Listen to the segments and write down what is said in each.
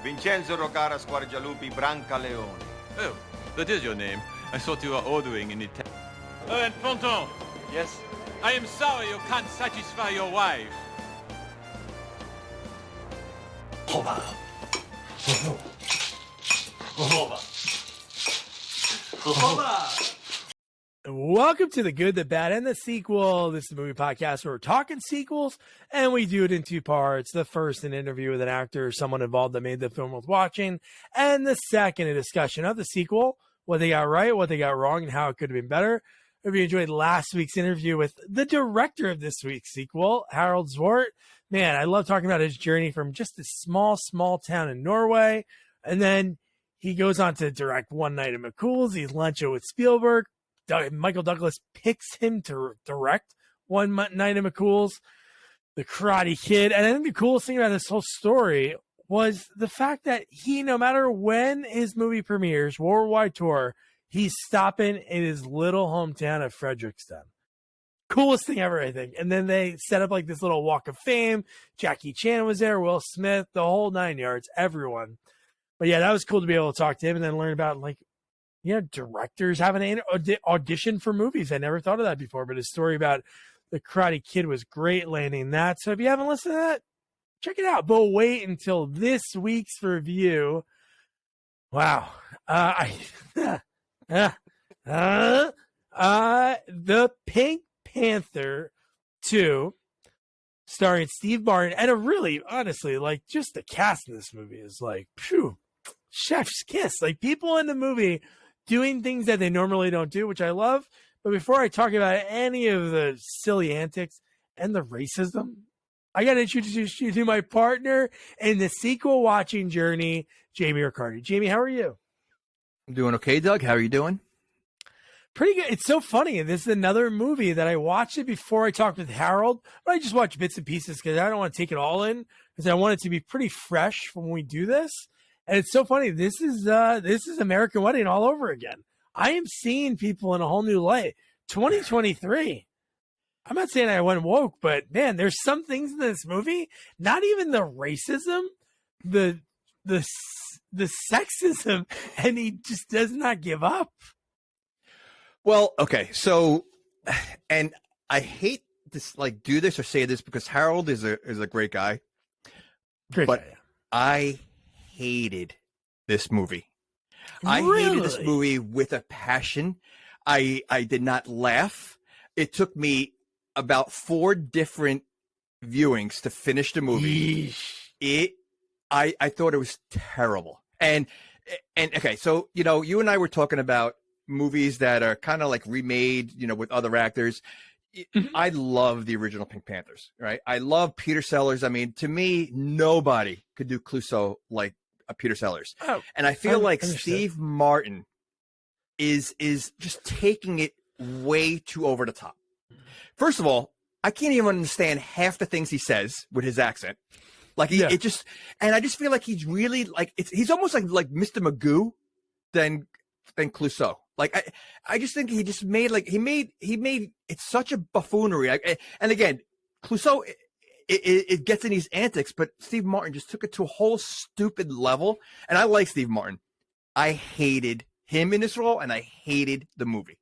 Vincenzo Rocara Squargialupi Brancaleone. Oh, that is your name. I thought you were ordering in Italian. Oh, and Ponton. Yes? I am sorry you can't satisfy your wife. Over. Over. Welcome to The Good, the Bad, and the Sequel. This is a movie podcast where we're talking sequels, and we do it in two parts. The first, an interview with an actor or someone involved that made the film worth watching, and the second, a discussion of the sequel, what they got right, what they got wrong, and how it could have been better. If you enjoyed last week's interview with the director of this week's sequel, Harold Zwart, man, I love talking about his journey from just a small town in Norway, and then he goes on to direct One Night at McCool's. He's lunching with Spielberg. Michael Douglas picks him to direct One Night at McCool's, The Karate Kid. And I think the coolest thing about this whole story was the fact that he, no matter when his movie premieres, worldwide tour, he's stopping in his little hometown of Frederiksted. Coolest thing ever, I think. And then they set up like this little walk of fame. Jackie Chan was there, Will Smith, the whole 9 yards, everyone. But yeah, that was cool to be able to talk to him and then learn about directors having an audition for movies. I never thought of that before, but his story about The Karate Kid was great, landing that. So if you haven't listened to that, check it out. But wait until this week's review. Wow. The Pink Panther 2, starring Steve Martin, and a really, honestly, like, just the cast in this movie is like, phew, chef's kiss. Like, people in the movie doing things that they normally don't do, which I love. But before I talk about any of the silly antics and the racism, I got to introduce you to my partner in the sequel watching journey, Jamie Riccardi. Jamie, how are you? I'm doing okay, Doug. How are you doing? Pretty good. It's so funny. This is another movie that I watched it before I talked with Harold, but I just watch bits and pieces because I don't want to take it all in, because I want it to be pretty fresh when we do this. And it's so funny. This is American Wedding all over again. I am seeing people in a whole new light. 2023. I'm not saying I went woke, but man, there's some things in this movie. Not even the racism, the sexism, and he just does not give up. Well, okay. So, and I hate to do this or say this because Harold is a great guy, but I hated this movie. Really? I hated this movie with a passion. I did not laugh. It took me about 4 different viewings to finish the movie. Yeesh. I thought it was terrible. And okay, so you and I were talking about movies that are kind of like remade, with other actors. I love the original Pink Panthers, right? I love Peter Sellers. I mean, to me, nobody could do Clouseau like Peter Sellers. Oh, and I feel like Steve Martin is just taking it way too over the top. First of all, I can't even understand half the things he says with his accent. Like I just feel like he's really he's almost like Mr. Magoo than Clouseau. Like I just think he just made he made it such a buffoonery. And again, Clouseau it gets in these antics, but Steve Martin just took it to a whole stupid level. And I like Steve Martin. I hated him in this role, and I hated the movie.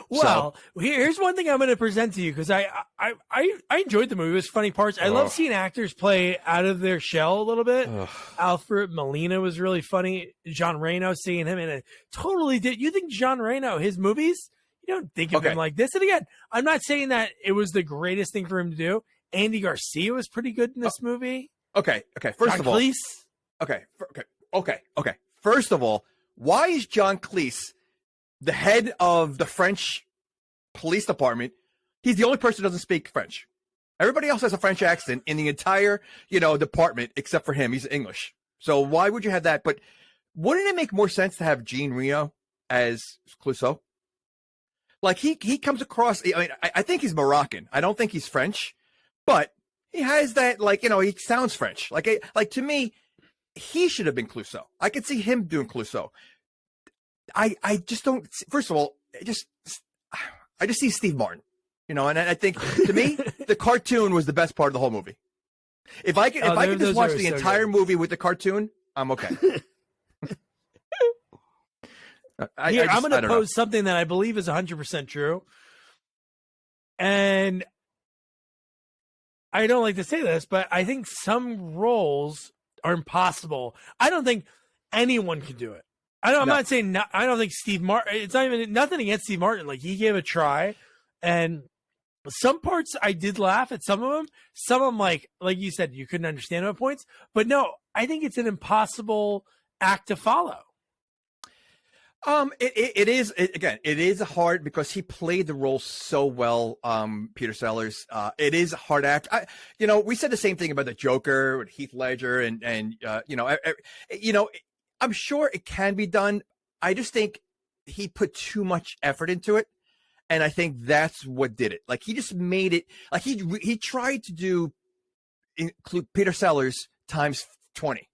Well, here's one thing I'm going to present to you, because I enjoyed the movie. It was funny parts. I love seeing actors play out of their shell a little bit. Alfred Molina was really funny. Jean Reno, seeing him in a totally did. You think Jean Reno, his movies, you don't think of him like this. And again, I'm not saying that it was the greatest thing for him to do. Andy Garcia was pretty good in this movie. Okay. First of all, Okay. First of all, why is John Cleese the head of the French police department? He's the only person who doesn't speak French. Everybody else has a French accent in the entire, department except for him. He's English. So why would you have that? But wouldn't it make more sense to have Jean Reno as Clouseau? Like he comes across. I mean, I think he's Moroccan. I don't think he's French, but he has that he sounds French. Like to me, he should have been Clouseau. I could see him doing Clouseau. I just don't. First of all, I just see Steve Martin, and I think to me the cartoon was the best part of the whole movie. If I can just those watch are the so entire good. movie with the cartoon, I'm okay. I'm going to don't know. pose something that I believe is 100% true. And I don't like to say this, but I think some roles are impossible. I don't think anyone can do it. I'm not saying I don't think Steve Martin. It's not even nothing against Steve Martin. Like, he gave a try, and some parts I did laugh at. Some of them, like you said, you couldn't understand at points. But no, I think it's an impossible act to follow. It is hard because he played the role so well. Peter Sellers. It is a hard act. We said the same thing about the Joker with Heath Ledger, and I'm sure it can be done. I just think he put too much effort into it, and I think that's what did it. Like, he just made it like he tried to include Peter Sellers times 20.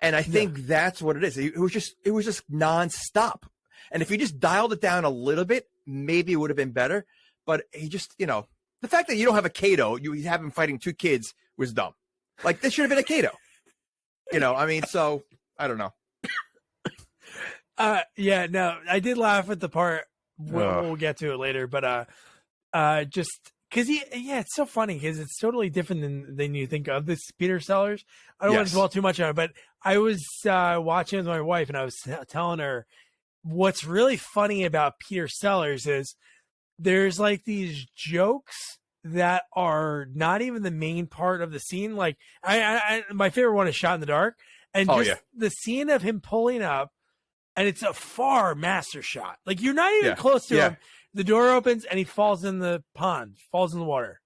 And I think that's what it is. It was just nonstop. And if he just dialed it down a little bit, maybe it would have been better. But he just, the fact that you don't have a Kato, you have him fighting two kids was dumb. Like, this should have been a Kato. So I don't know. Yeah, no, I did laugh at the part. We'll get to it later, but just because it's so funny because it's totally different than you think of this Peter Sellers. I don't want to dwell too much on it, but I was watching with my wife, and I was telling her what's really funny about Peter Sellers is there's like these jokes that are not even the main part of the scene. Like, my favorite one is Shot in the Dark, and the scene of him pulling up, and it's a far master shot. Like, you're not even close to him. The door opens and he falls in the pond, falls in the water.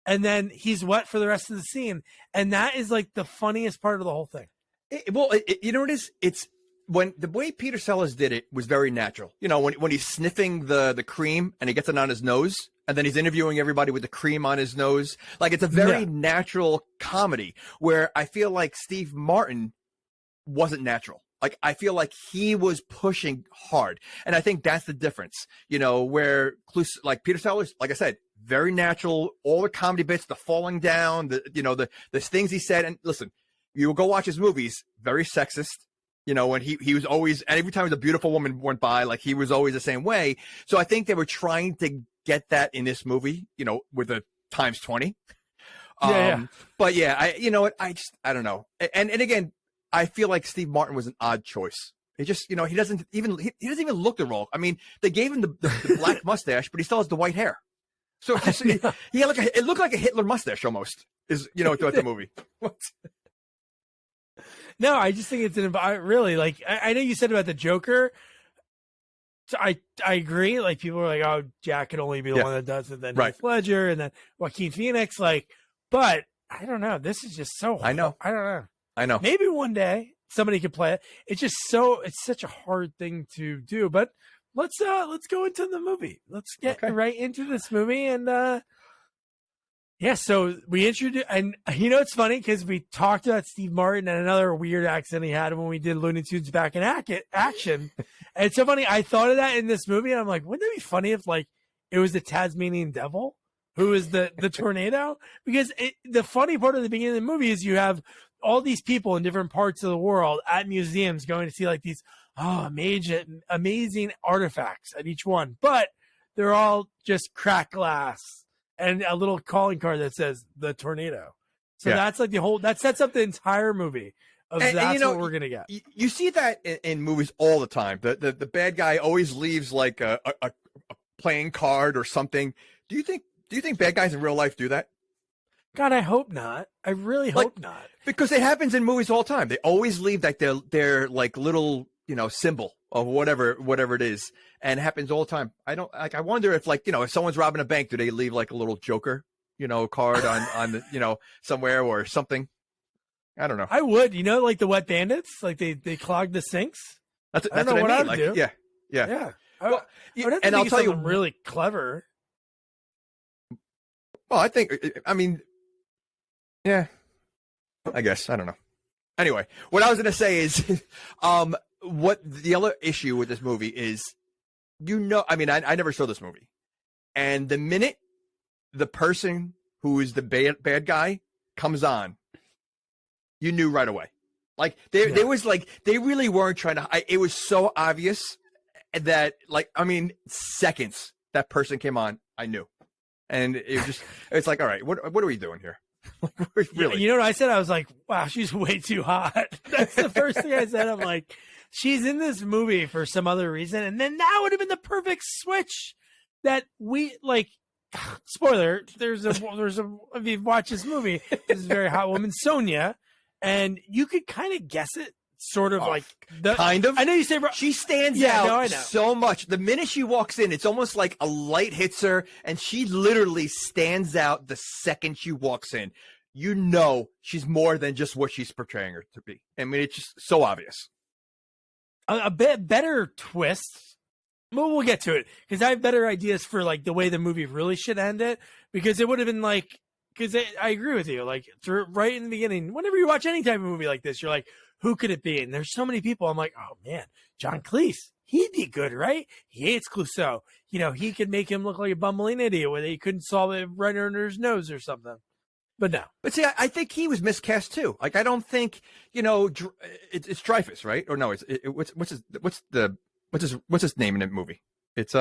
And then he's wet for the rest of the scene. And that is like the funniest part of the whole thing. You know what it is? It's when the way Peter Sellers did it was very natural. When he's sniffing the cream and he gets it on his nose, and then he's interviewing everybody with the cream on his nose. Like, it's a very natural comedy where I feel like Steve Martin wasn't natural. Like, I feel like he was pushing hard. And I think that's the difference, where like Peter Sellers, like I said, very natural, all the comedy bits, the falling down, the things he said. And listen, you will go watch his movies, very sexist, when he was always, and every time a beautiful woman went by, like, he was always the same way. So I think they were trying to get that in this movie, with the times 20. But yeah, I don't know. And again, I feel like Steve Martin was an odd choice. He just, he doesn't even look the role. I mean, they gave him the black mustache, but he still has the white hair. So it looked like a Hitler mustache almost. Throughout the movie. What? No, I just think it's really, like, I know you said about the Joker. So I agree. Like, people are like, oh, Jack could only be the one that does it. Then Heath Ledger, and then Joaquin Phoenix. Like, but I don't know. This is just so hard. I don't know. Maybe one day somebody could play it. It's such a hard thing to do. But let's go into the movie. Let's get right into this movie. And so we introduced, and it's funny because we talked about Steve Martin and another weird accent he had when we did Looney Tunes Back in Action. And it's so funny. I thought of that in this movie, and I'm like, wouldn't that be funny if, like, it was the Tasmanian devil who is the tornado? Because the funny part of the beginning of the movie is you have all these people in different parts of the world at museums going to see, like, these amazing artifacts at each one, but they're all just cracked glass and a little calling card that says the tornado. So that's like that sets up the entire movie. That's what we're gonna get. You see that in movies all the time. The bad guy always leaves like a playing card or something. Do you think bad guys in real life do that? God, I hope not. I really hope not. Because it happens in movies all the time. They always leave like their like little, symbol of whatever it is. And it happens all the time. I wonder if, like, if someone's robbing a bank, do they leave like a little Joker, card on the, somewhere or something? I don't know. I would, like the wet bandits, like they clog the sinks. That's what I mean. I'd like, do. Yeah. Well, and I'll tell you, really clever. Well, yeah, I guess. I don't know. Anyway, what I was going to say is, what the other issue with this movie is, I never saw this movie. And the minute the person who is the bad guy comes on, You knew right away. Like there was like they really weren't trying to. It was so obvious that seconds that person came on, I knew, and it's like, all right, what are we doing here? Really? You know what I said? I was like, wow, she's way too hot. That's the first thing I said. I'm like, she's in this movie for some other reason, and then that would have been the perfect switch. That we like. Spoiler: there's a if you watch this movie, this is a very hot woman, Sonia, and you could kind of guess it. Sort of kind of. I know you say she stands out so much. The minute she walks in, it's almost like a light hits her, and she literally stands out the second she walks in. You know she's more than just what she's portraying her to be. I mean, it's just so obvious. A bit better twist. Well, we'll get to it because I have better ideas for like the way the movie really should end it, because it would have been like, because I agree with you, like right in the beginning, whenever you watch any type of movie like this, you're like, who could it be? And there's so many people. I'm like, oh man, John Cleese, he'd be good, right? He hates Clouseau. You know, he could make him look like a bumbling idiot where he couldn't solve it right under his nose or something. But no. But see, I think he was miscast too. Like, I don't think, it's Dreyfus, right? Or no, what's his name in that movie? It's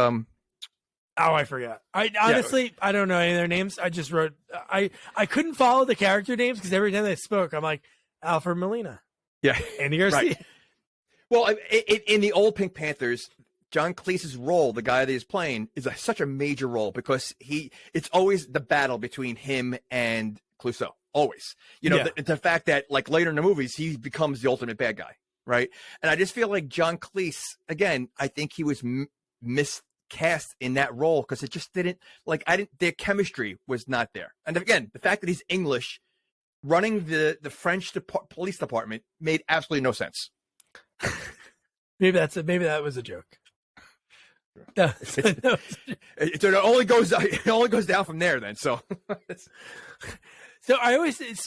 Oh, I forgot. I honestly, I don't know any of their names. I just wrote. I couldn't follow the character names because every time they spoke, I'm like, Alfred Molina. Yeah, Andy Garcia. Right. Well, in the old Pink Panthers, John Cleese's role, the guy that he's playing, is such a major role because it's always the battle between him and Clouseau. Always, the fact that like later in the movies he becomes the ultimate bad guy, right? And I just feel like John Cleese, again, I think he was miscast in that role because it just didn't their chemistry was not there. And again, the fact that he's English, running the French police department made absolutely no sense. Maybe that was a joke. It only goes down from there then. So I don't think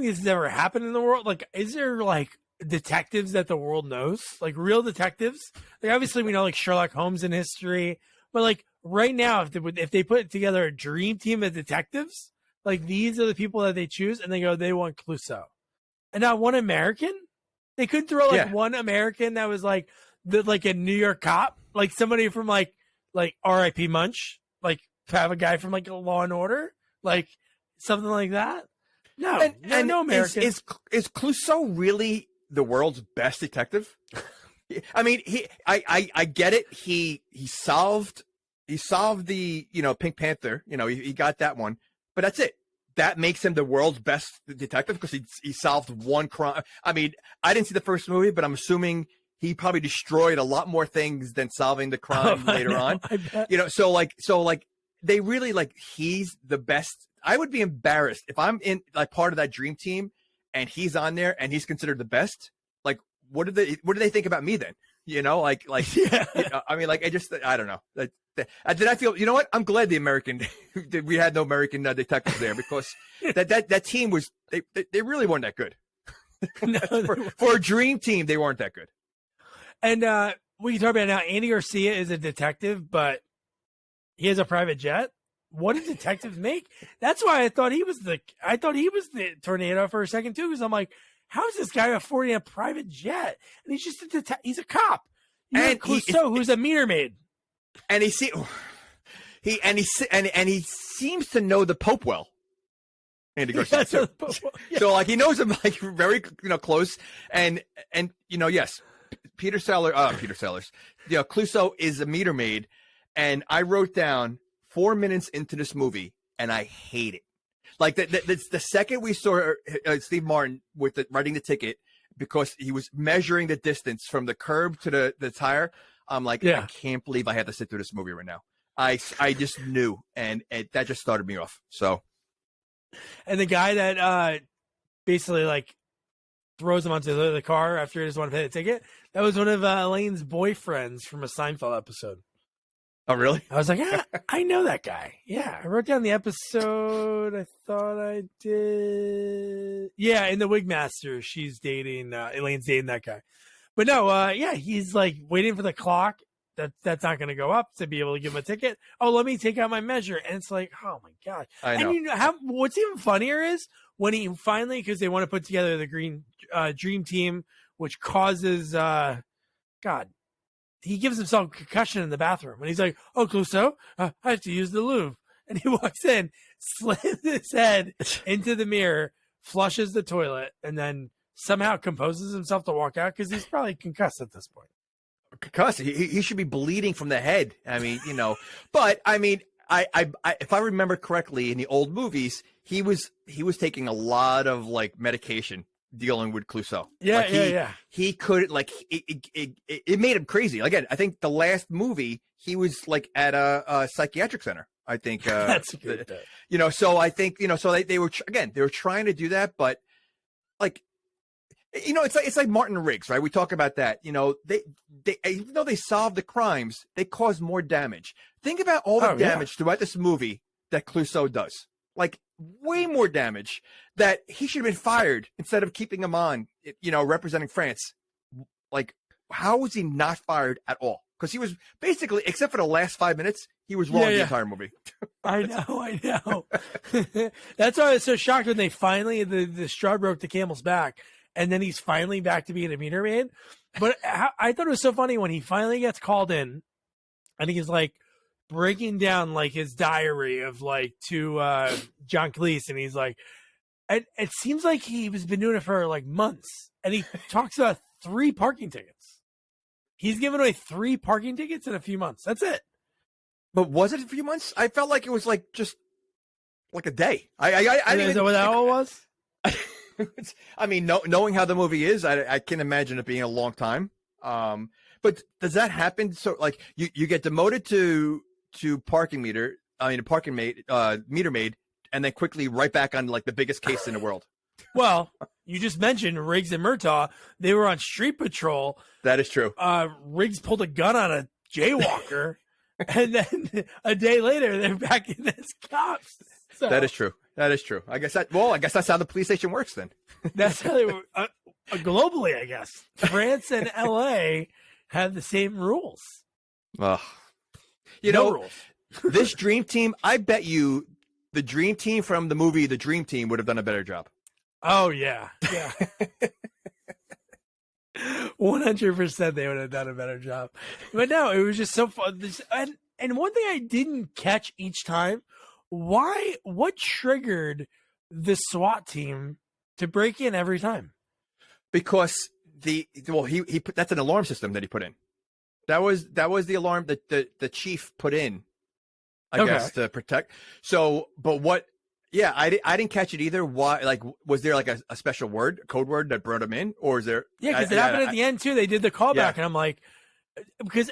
this has ever happened in the world. Like, is there like detectives that the world knows, like real detectives? Like, obviously we know like Sherlock Holmes in history, but like right now, if they put together a dream team of detectives, like these are the people that they choose, and they want Clouseau, and not one American. They could throw one American that was like a New York cop, like somebody from like R.I.P. Munch, like have a guy from like Law and Order, like something like that. No, no American. Is Clouseau really the world's best detective? I mean, I get it. He solved the Pink Panther. He got that one. But that's it. That makes him the world's best detective because he solved one crime. I mean, I didn't see the first movie, but I'm assuming he probably destroyed a lot more things than solving the crime later on. So they really he's the best. I would be embarrassed if I'm in like part of that dream team and he's on there and he's considered the best. Like, what do they think about me then? Yeah. I mean, I don't know. Did I feel? You know what? I'm glad we had no American detectives there because that team was they really weren't that good. No, for a dream team, they weren't that good. And we can talk about it now. Andy Garcia is a detective, but he has a private jet. What do detectives make? That's why I thought he was the tornado for a second too. Because I'm like, how is this guy affording a private jet? And he's just he's a cop. And Clouseau, who's a meter maid. And he seems to know the Pope well. Andy Garcia. Yeah. So he knows him very close. And yes, Peter Sellers. Clouseau is a meter maid. And I wrote down 4 minutes into this movie, and I hate it. Like the second we saw Steve Martin with writing the ticket because he was measuring the distance from the curb to the tire. I'm like, I can't believe I had to sit through this movie right now. I just knew, and that just started me off. So, and the guy that basically throws him onto the car after he just want to pay the ticket, that was one of Elaine's boyfriends from a Seinfeld episode. Oh, really? I was like, I know that guy. Yeah, I wrote down the episode. I thought I did. Yeah, in the Wigmaster, she's dating Elaine's dating that guy. But no, he's waiting for the clock that's not going to go up to be able to give him a ticket. Oh, let me take out my measure. And it's like, oh my God. I know. And you know what's even funnier is when he finally, because they want to put together the green dream team, which causes, God, he gives himself a concussion in the bathroom. And he's like, oh, Clouseau, I have to use the Louvre. And he walks in, slams his head into the mirror, flushes the toilet, and then somehow composes himself to walk out because he's probably concussed at this point. Concussed. He should be bleeding from the head. I mean, you know, but I mean, I if I remember correctly, in the old movies, he was taking a lot of like medication dealing with Clouseau. Yeah, He could like it made him crazy. Again, I think the last movie he was like at a psychiatric center. I think that's a good bit. You know, so I think, you know, so they were trying to do that, but like, you know, it's like Martin Riggs, right? We talk about that. You know, they even though they solved the crimes, they caused more damage. Think about all the damage throughout this movie that Clouseau does. Like way more damage that he should have been fired instead of keeping him on, you know, representing France. Like, how was he not fired at all? Because he was basically, except for the last 5 minutes, he was wrong the entire movie. I know. That's why I was so shocked when they finally, the straw broke the camel's back, and then he's finally back to being a meter maid. But I thought it was so funny when he finally gets called in, and he's like breaking down like his diary of like to John Cleese, and he's like, it seems like he's been doing it for like months, and he talks about 3 parking tickets. He's given away 3 parking tickets in a few months. That's it. But was it a few months? I felt like it was like just like a day. I is that what that all was? I mean, knowing how the movie is, I can imagine it being a long time. But does that happen? So like you get demoted to parking meter maid, and then quickly right back on like the biggest case in the world. Well, you just mentioned Riggs and Murtaugh. They were on street patrol. That is true. Riggs pulled a gun on a jaywalker, and then a day later they're back in as cops. So, that is true. I guess that's how the police station works then. That's how they were globally. I guess France and LA have the same rules. You know, rules. This dream team. I bet you the dream team from the movie The Dream Team would have done a better job. Oh yeah. 100% they would have done a better job. But no, it was just so fun. And one thing I didn't catch each time, what triggered the SWAT team to break in every time? Because he put, that's an alarm system that he put in. That was the alarm that the chief put in, I guess, to protect. So, but what? Yeah, I didn't catch it either. Why? Like, was there like a special code word that brought him in, or is there? Yeah, because it happened at the end too. They did the callback, and I'm like, because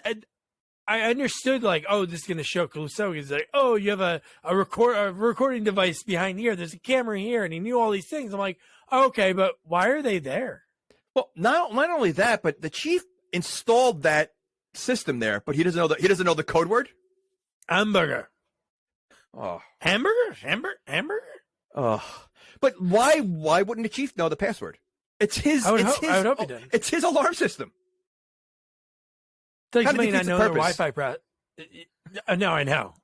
I understood like, oh, this is going to show Clouseau. He's like, oh, you have a recording device behind here. There's a camera here, and he knew all these things. I'm like, oh, okay, but why are they there? Well, not only that, but the chief installed that system there, but he doesn't know the code word. Hamburger. Oh, hamburger. Oh, but why wouldn't the chief know the password? It's his. I would hope he did. It's his alarm system. It's like somebody not know their Wi-Fi. No, I know.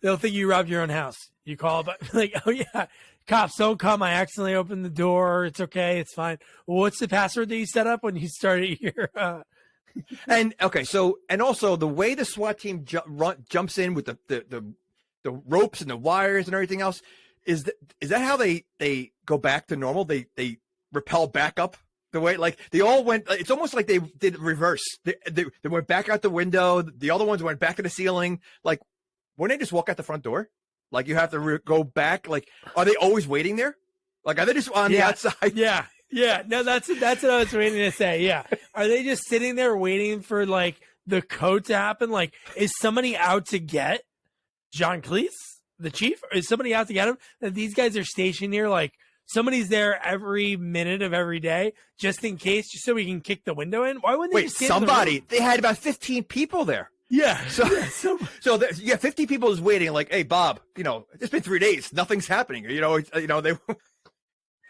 They'll think you robbed your own house. You call, but like, oh yeah, cops don't come. I accidentally opened the door. It's okay. It's fine. Well, what's the password that you set up when you started your? And okay, so and also the way the SWAT team jumps in with the ropes and the wires and everything else, is that how they go back to normal? They rappel back up the way, like they all went. It's almost like they did reverse. They went back out the window. The other ones went back to the ceiling. Like, wouldn't they just walk out the front door? Like you have to go back. Like, are they always waiting there? Like, are they just on the outside? Yeah. Yeah, no, that's what I was waiting to say. Yeah. Are they just sitting there waiting for like the code to happen? Like, is somebody out to get John Cleese, the chief? Or is somebody out to get him? That these guys are stationed here, like somebody's there every minute of every day, just in case, just so we can kick the window in? Why wouldn't they just somebody? They had about 15 people there. Yeah. So 50 people is waiting. Like, hey, Bob, you know, it's been 3 days, nothing's happening. You know, they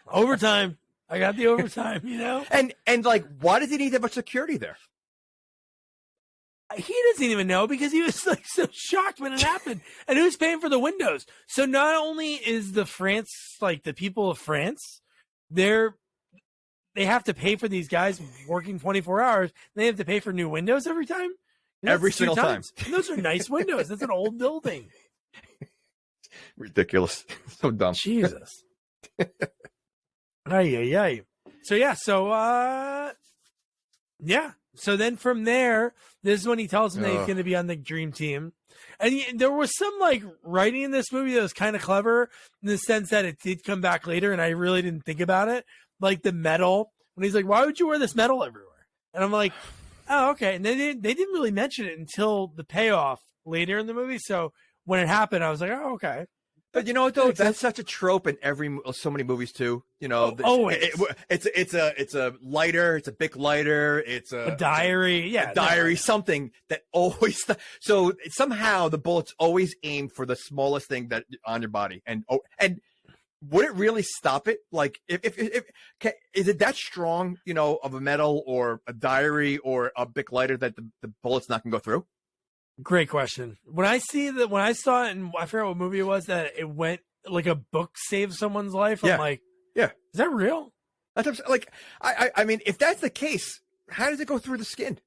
overtime. I got the overtime, you know? And like, why does he need that much security there? he doesn't even know because he was like so shocked when it happened, and who's paying for the windows? So not only is the people of France, they have to pay for these guys working 24 hours. They have to pay for new windows every time. Every single time. Those are nice windows. That's an old building. Ridiculous. So dumb. Jesus. Ay. So So then from there, this is when he tells him that he's going to be on the dream team. And there was some like writing in this movie that was kind of clever in the sense that it did come back later, and I really didn't think about it. Like the medal, when he's like, "Why would you wear this medal everywhere?" And I'm like, "Oh, okay." And they didn't really mention it until the payoff later in the movie. So when it happened, I was like, "Oh, okay." But you know what though? That's such a trope in so many movies too. You know, it's a lighter, it's a big lighter, it's a diary, something that always. So somehow the bullets always aim for the smallest thing that on your body, and would it really stop it? Like, if is it that strong? You know, of a metal or a diary or a big lighter that the bullet's not gonna go through? Great question. When I saw it, and I forgot what movie it was, that it went like a book saved someone's life. I'm like, is that real? That's like, I mean, if that's the case, how does it go through the skin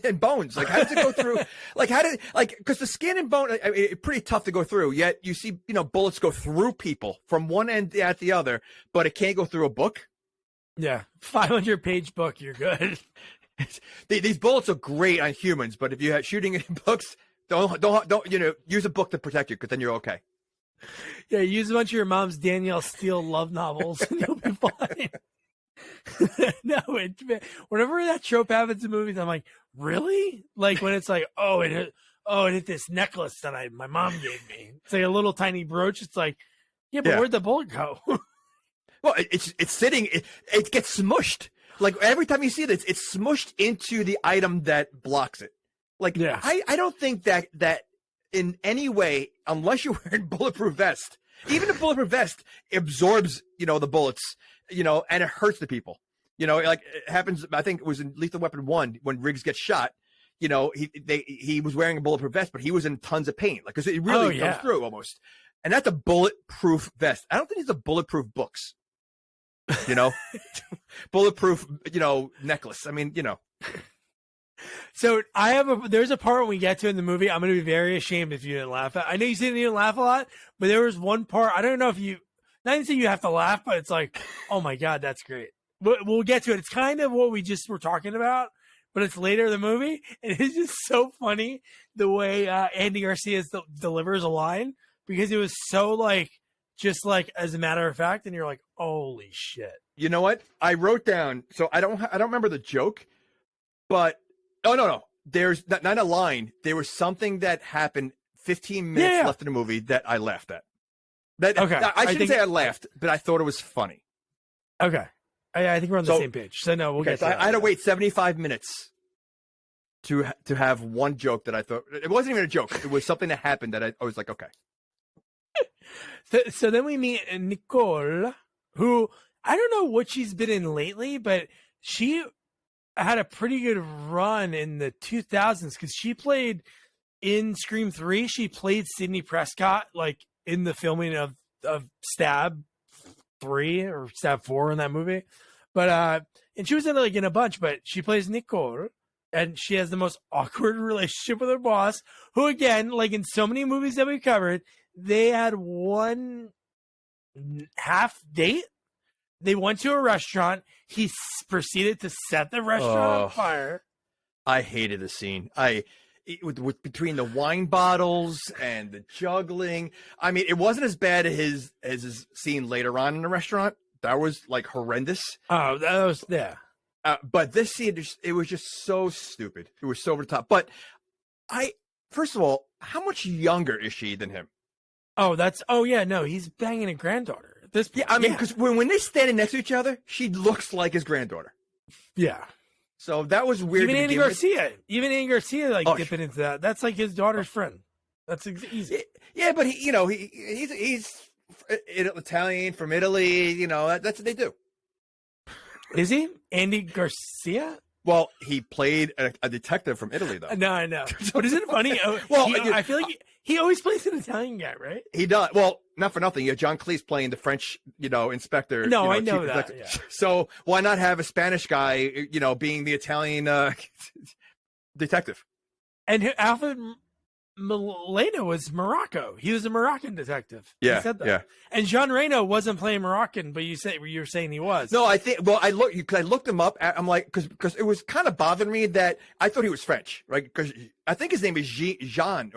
and bones? Like, how does it go through? Because the skin and bone, it's pretty tough to go through. Yet you see, bullets go through people from one end at the other, but it can't go through a book. Yeah, 500-page book, you're good. These bullets are great on humans, but if you're shooting in books, don't use a book to protect you, because then you're okay. Yeah, use a bunch of your mom's Danielle Steele love novels, and you'll be fine. No, whenever that trope happens in movies, I'm like, really? Like when it's like, it hit this necklace that my mom gave me. It's like a little tiny brooch. It's like, but where'd the bullet go? Well, it's sitting. It gets smushed. Like every time you see this, it's smushed into the item that blocks it. Like, I don't think that in any way, unless you're wearing bulletproof vest, even a bulletproof vest absorbs, the bullets, and it hurts the people. Like it happens. I think it was in Lethal Weapon 1 when Riggs gets shot. He was wearing a bulletproof vest, but he was in tons of pain, like because it really comes through almost. And that's a bulletproof vest. I don't think these are bulletproof books. Bulletproof, necklace. I mean, So there's a part when we get to in the movie, I'm going to be very ashamed if you didn't laugh at. I know you said you didn't laugh a lot, but there was one part, I don't know if not even saying you have to laugh, but it's like, oh my God, that's great. We'll get to it. It's kind of what we just were talking about, but it's later in the movie. And it's just so funny the way Andy Garcia delivers a line, because it was so just as a matter of fact, and you're like, holy shit. You know what? I wrote down, so I don't remember the joke, but no. There's not a line. There was something that happened 15 minutes left in the movie that I laughed at. Okay. I shouldn't say I laughed, but I thought it was funny. Okay. I think we're on the same page. So no, we'll get to that. I had to wait 75 minutes to have one joke that I thought, it wasn't even a joke. It was something that happened that I was like, okay. So then we meet Nicole, who I don't know what she's been in lately, but she had a pretty good run in the 2000s because she played in Scream 3. She played Sidney Prescott, in the filming of Stab 3 or Stab 4 in that movie. But and she was in a bunch, but she plays Nicole, and she has the most awkward relationship with her boss, who again, in so many movies that we covered, they had one half date. They went to a restaurant. He proceeded to set the restaurant on fire. I hated the scene. With between the wine bottles and the juggling. I mean, it wasn't as bad as his scene later on in the restaurant. That was horrendous. Oh, that was but this scene, it was just so stupid. It was so over the top. But first of all, how much younger is she than him? He's banging a granddaughter. Because when they're standing next to each other, she looks like his granddaughter. Yeah. So that was weird. Even Andy Garcia dipping into that. That's his daughter's friend. That's easy. Yeah, but he's Italian from Italy. That's what they do. Is he Andy Garcia? Well, he played a detective from Italy, though. No, I know. But isn't it funny? I feel like he always plays an Italian guy, right? He does. Well, not for nothing. You have John Cleese playing the French, inspector. No, I chief know that. detective. Yeah. So why not have a Spanish guy, being the Italian detective? And Alfred Molina was Morocco. He was a Moroccan detective. Yeah, he said that. yeah. And Jean Reno wasn't playing Moroccan, but you were saying he was. No, I think. Well, I looked him up. I'm like, because it was kind of bothering me that I thought he was French, right? Because I think his name is Jean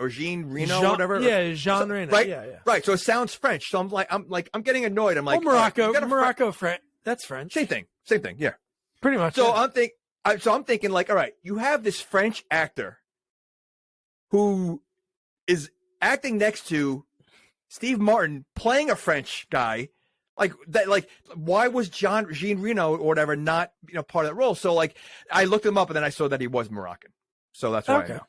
Reno, or whatever. Yeah, Jean Reno. Right, yeah. Right. So it sounds French. So I'm getting annoyed. I'm like, Morocco, French. That's French. Same thing. Yeah. Pretty much. So yeah. I'm thinking like, all right, you have this French actor who is acting next to Steve Martin playing a French guy like that. Like, why was Jean Reno or whatever not part of that role? So like, I looked him up and then I saw that he was Moroccan. So that's why. Okay. I know.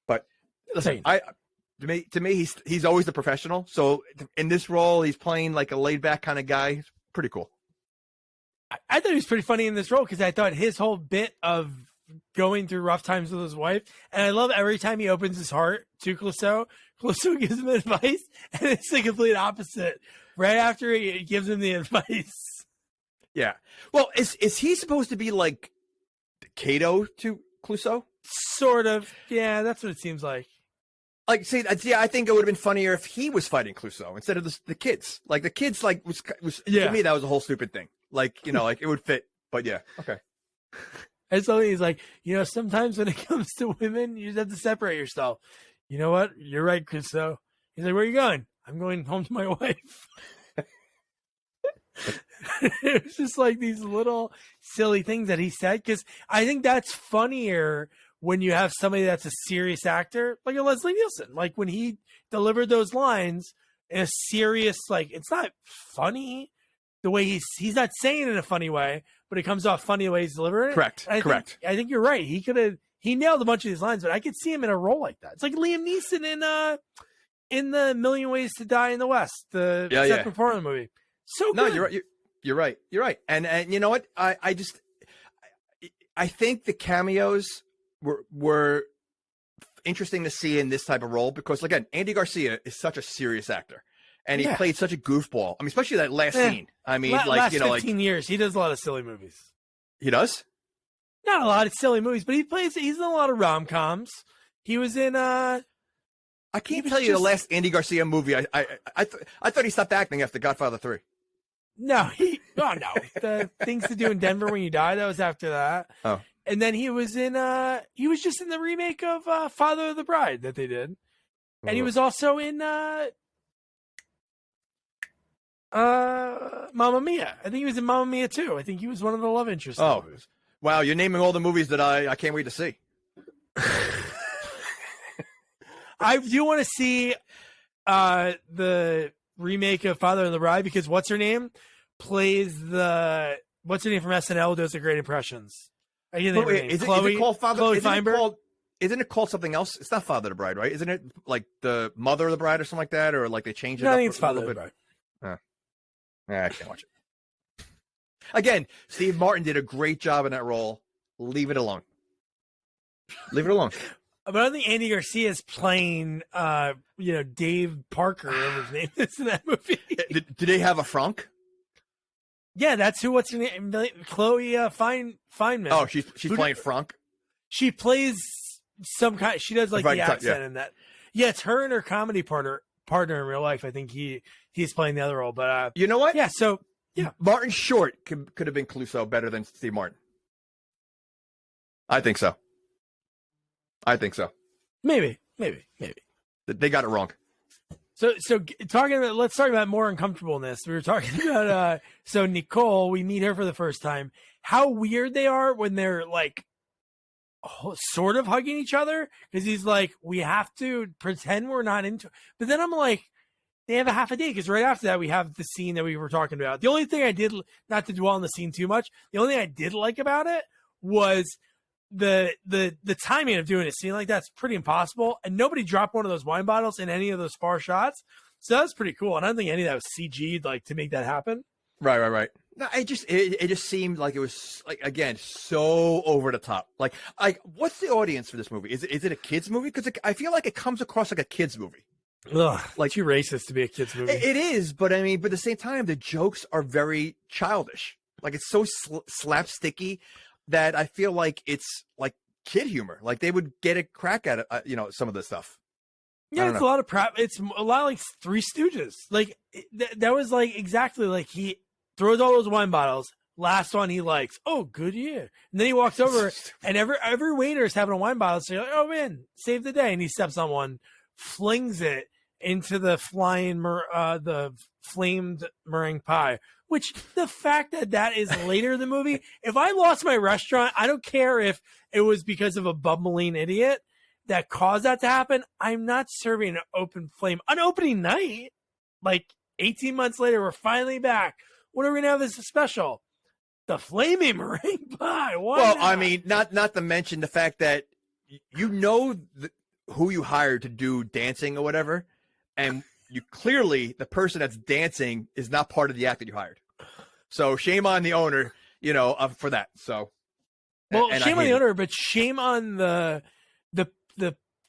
But listen, to me he's always the professional. So in this role, he's playing like a laid back kind of guy. It's pretty cool. I thought he was pretty funny in this role because I thought his whole bit of going through rough times with his wife, and I love every time he opens his heart to Clouseau gives him advice, and it's the complete opposite. Right after he gives him the advice. Yeah. Well, is he supposed to be like Cato to Clouseau? Sort of. Yeah, that's what it seems like. Like, see, I think it would have been funnier if he was fighting Clouseau instead of the kids. Like the kids, like was to me that was a whole stupid thing. Like, like it would fit. But yeah, okay. And so he's like, sometimes when it comes to women, you just have to separate yourself. You know what? You're right, Clouseau. He's like, where are you going? I'm going home to my wife. It was just like these little silly things that he said, because I think that's funnier when you have somebody that's a serious actor, like a Leslie Nielsen. Like when he delivered those lines in a serious, like, it's not funny the way he's not saying it in a funny way, but it comes off funny the way he's delivering it. Correct. I think you're right. He nailed a bunch of these lines, but I could see him in a role like that. It's like Liam Neeson in the Million Ways to Die in the West, the Seth MacFarlane movie. So good. No, you're right. You're right. And you know what? I think the cameos were interesting to see in this type of role because, again, Andy Garcia is such a serious actor. And he played such a goofball. I mean, especially that last scene. I mean, last 15 years, he does a lot of silly movies. He does? Not a lot of silly movies, but he's in a lot of rom-coms. He was in I can't tell you the last Andy Garcia movie. I thought he stopped acting after Godfather 3. No, no. The Things to Do in Denver When You Die, that was after that. Oh. And then he was just in the remake of Father of the Bride that they did. And he was also in Mamma Mia. I think he was in Mamma Mia too. I think he was one of the love interests. Oh, wow! You're naming all the movies that I can't wait to see. I do want to see the remake of Father of the Bride because what's her name from SNL does the Great Impressions. I can't think of her name. Is it called Father? Chloe Feinberg? Isn't it called something else? It's not Father of the Bride, right? Isn't it like the Mother of the Bride or something like that, or like they changed it? No, up I think it's a Father little of the bit? Bride. I can't watch it. Again, Steve Martin did a great job in that role. Leave it alone. Leave it alone. But I don't think Andy Garcia is playing, Dave Parker, whatever his name is in that movie. Do they have a Franck? Yeah, that's what's her name? Chloe Feynman. Oh, she's playing Franck? She plays some kind. She does like the accent in that. Yeah, it's her and her comedy partner in real life. I think he's playing the other role. But you know what? Yeah. So yeah, Martin Short could have been Clouseau better than Steve Martin. I think so. Maybe. They got it wrong. So let's talk about more uncomfortableness. We were talking about so Nicole, we meet her for the first time. How weird they are when they're like sort of hugging each other because he's like, we have to pretend we're not into it. But then I'm like, they have a half a day because right after that we have the scene that we were talking about. The only thing I did, not to dwell on the scene too much, the only thing I did like about it was the timing of doing a scene like that's pretty impossible, and nobody dropped one of those wine bottles in any of those far shots, so that's pretty cool. And I don't think any of that was CG'd like to make that happen. Right. No, it just seemed like it was like again so over the top. Like what's the audience for this movie? Is it a kids movie? Because I feel like it comes across like a kids movie. Ugh, like too racist to be a kids movie. It is, but I mean, but at the same time, the jokes are very childish. Like it's so slapsticky that I feel like it's like kid humor. Like they would get a crack at it, some of the stuff. Yeah, it's a lot of prep. It's a lot like Three Stooges. Like that was like exactly like he throws all those wine bottles. Last one he likes. Oh, good year. And then he walks over and every waiter is having a wine bottle. So you're like, oh man, save the day. And he steps on one, flings it into the the flamed meringue pie. Which the fact that is later in the movie, if I lost my restaurant, I don't care if it was because of a bumbling idiot that caused that to happen. I'm not serving an open flame on opening night. Like 18 months later, we're finally back. What are we gonna have as a special? The flaming meringue pie. Why well, not? I mean, not to mention the fact that who you hired to do dancing or whatever, and you clearly the person that's dancing is not part of the act that you hired. So shame on the owner, for that. So, well, shame on the owner, but shame on the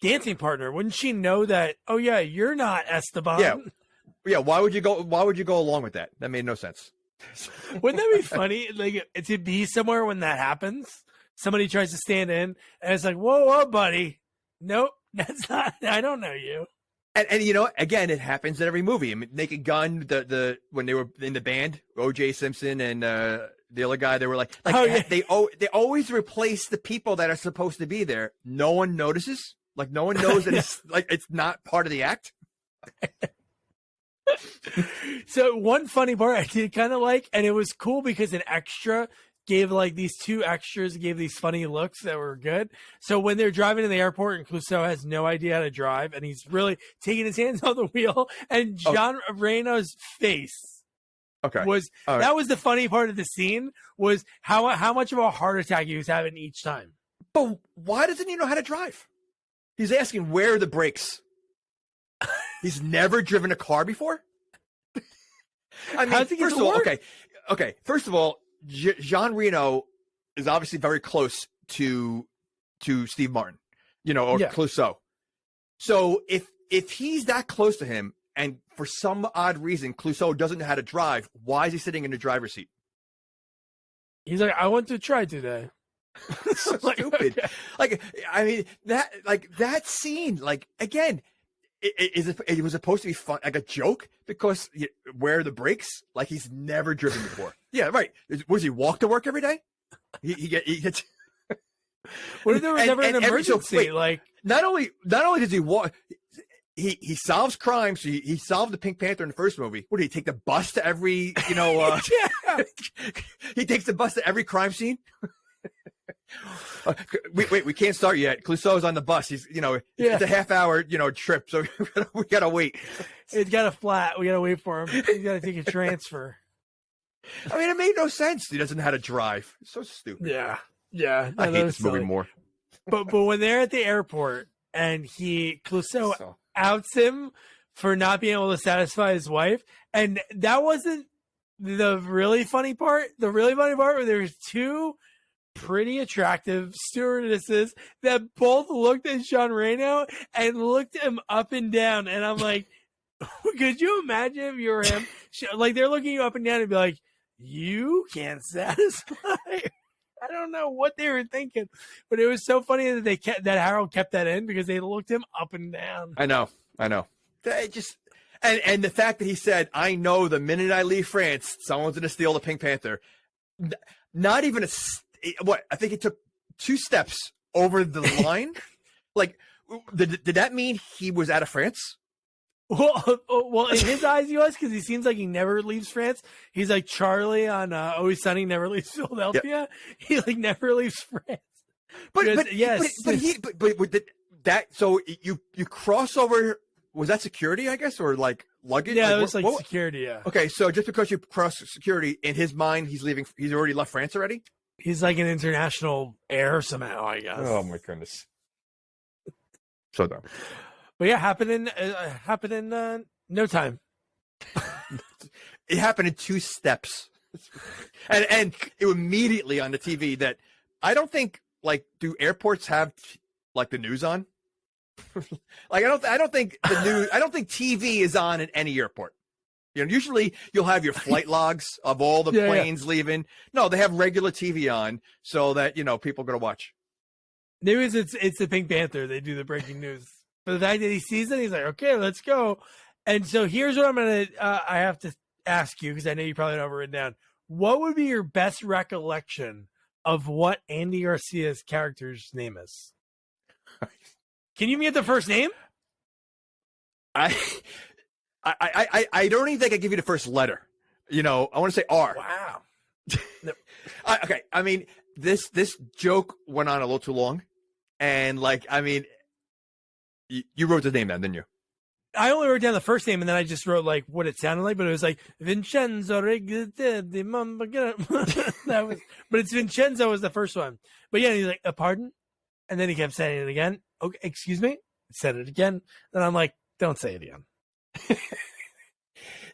dancing partner. Wouldn't she know that? Oh yeah, you're not Esteban. Yeah. Why would you go along with that? That made no sense. Wouldn't that be funny? Like to be somewhere when that happens, somebody tries to stand in, and it's like, whoa, buddy, nope, that's not. I don't know you. And again, it happens in every movie. I mean, Naked Gun, the when they were in the band, O.J. Simpson and the other guy, they were like they always replace the people that are supposed to be there. No one notices. Like no one knows that it's not part of the act. So one funny part I did kind of like, and it was cool because an extra gave like these two extras gave these funny looks that were good. So when they're driving to the airport and Clouseau has no idea how to drive and he's really taking his hands off the wheel, and Jean Reno's face was that was the funny part of the scene, was how much of a heart attack he was having each time. But why doesn't he know how to drive? He's asking where are the brakes. He's never driven a car before. I mean, first of all, okay. First of all, Jean Reno is obviously very close to Steve Martin, Clouseau. So if he's that close to him, and for some odd reason Clouseau doesn't know how to drive, why is he sitting in the driver's seat? He's like, I want to try today. So stupid. Okay. Like, I mean, that scene, like, again, it was supposed to be fun, like a joke, because where are the brakes? Like he's never driven before. Yeah, right. Was he walk to work every day? He gets. What if there was ever an emergency? Like not only does he walk, he solves crimes. So he solved the Pink Panther in the first movie. What did he take the bus to every? He takes the bus to every crime scene. Wait, we can't start yet. Clouseau's on the bus. He's, it's a half-hour, trip, so we gotta wait. It's got a flat. We gotta wait for him. He's gotta take a transfer. I mean, it made no sense. He doesn't know how to drive. It's so stupid. Yeah. I hate this movie more. But when they're at the airport and Clouseau outs him for not being able to satisfy his wife, and that wasn't the really funny part. The really funny part where there's two pretty attractive stewardesses that both looked at Jean Reno and looked him up and down, and I'm like, could you imagine if you were him? Like they're looking you up and down and be like, you can't satisfy. I don't know what they were thinking, but it was so funny that that Harold kept that in because they looked him up and down. I know. It just and the fact that he said, "I know the minute I leave France, someone's going to steal the Pink Panther." Not even I think it took 2 steps over the line. Like, did that mean he was out of France? Well, in his eyes, he was, because he seems like he never leaves France. He's like Charlie on Always Sunny, never leaves Philadelphia. Yep. He like never leaves France. So you cross over. Was that security? I guess, or like luggage? Yeah, it was like security. Yeah. Okay, so just because you cross security, in his mind, he's leaving. He's already left France already. He's like an international heir somehow, I guess. Oh my goodness. So dumb. But yeah, happened in no time. It happened in 2 steps. And it immediately on the TV that I don't think, like, do airports have like the news on? Like, I don't think the news, I don't think TV is on at any airport. You know, usually you'll have your flight logs of all the planes leaving. No, they have regular TV on so that, you know, people go to watch. Maybe it's the Pink Panther. They do the breaking news. But the fact that he sees it, he's like, okay, let's go. And so here's what I'm going to, I have to ask you, because I know you probably don't have it written down. What would be your best recollection of what Andy Garcia's character's name is? Can you get the first name? I don't even think I give you the first letter. You know, I want to say R. Wow. No. Okay. I mean, this joke went on a little too long. And like, I mean, you wrote the name down, didn't you? I only wrote down the first name, and then I just wrote like what it sounded like, but it was like Vincenzo. That was, but it's Vincenzo was the first one. But yeah, he's like, pardon? And then he kept saying it again. Okay, excuse me? Said it again. And I'm like, don't say it again.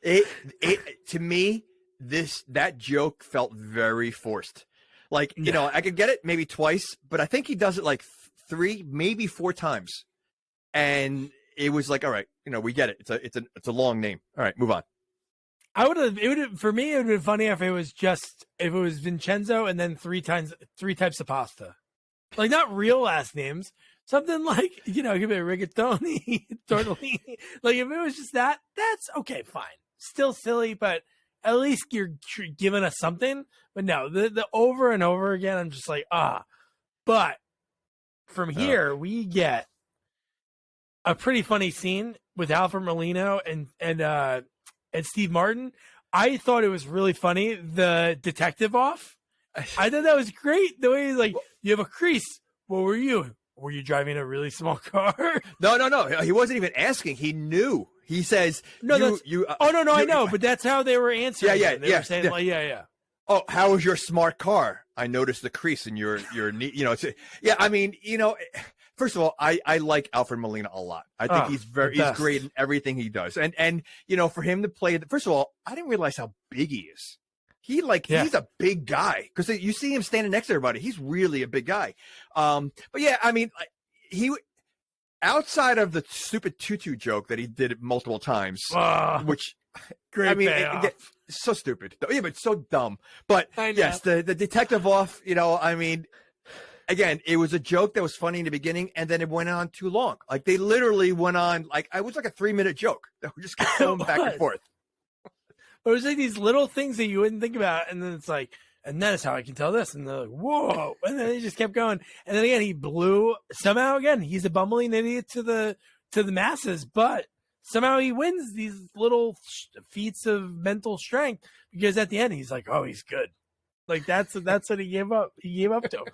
It to me, that joke felt very forced. Like, you know, I could get it maybe twice, but I think he does it like 3, maybe 4 times. And it was like, all right, you know, we get it. It's a long name. All right, move on. For me, it would have been funny if it was Vincenzo and then 3 types of pasta. Like, not real last names. Something like, you know, give it a rigatoni, tortellini. Like, if it was just that, that's okay, fine. Still silly, but at least you're giving us something. But no, the over and over again, I'm just like, But from here, we get a pretty funny scene with Alfred Molina and Steve Martin. I thought it was really funny. The detective off. I thought that was great. The way he's like, you have a crease. What were you? Were you driving a really small car? No. He wasn't even asking. He knew. He says, "No, I know." But that's how they were answering. Yeah. They were saying, like, yeah. Oh, how was your smart car? I noticed the crease in your knee. You know, I mean, you know, first of all, I like Alfred Molina a lot. I think he's great in everything he does. And you know, for him to play, first of all, I didn't realize how big he is. He's a big guy because you see him standing next to everybody. He's really a big guy. But yeah, I mean, he outside of the stupid tutu joke that he did multiple times, which great. I mean, so stupid. Yeah, but so dumb. But yes, the detective off. You know, I mean, again, it was a joke that was funny in the beginning, and then it went on too long. Like they literally went on like it was like a 3-minute joke that we just kept going back and forth. It was like these little things that you wouldn't think about, and then it's like, and that is how I can tell this, and they're like, whoa, and then they just kept going, and then again he blew. Somehow again he's a bumbling idiot to the masses, but somehow he wins these little feats of mental strength because at the end he's like, oh, he's good. Like that's what he gave up. He gave up to him.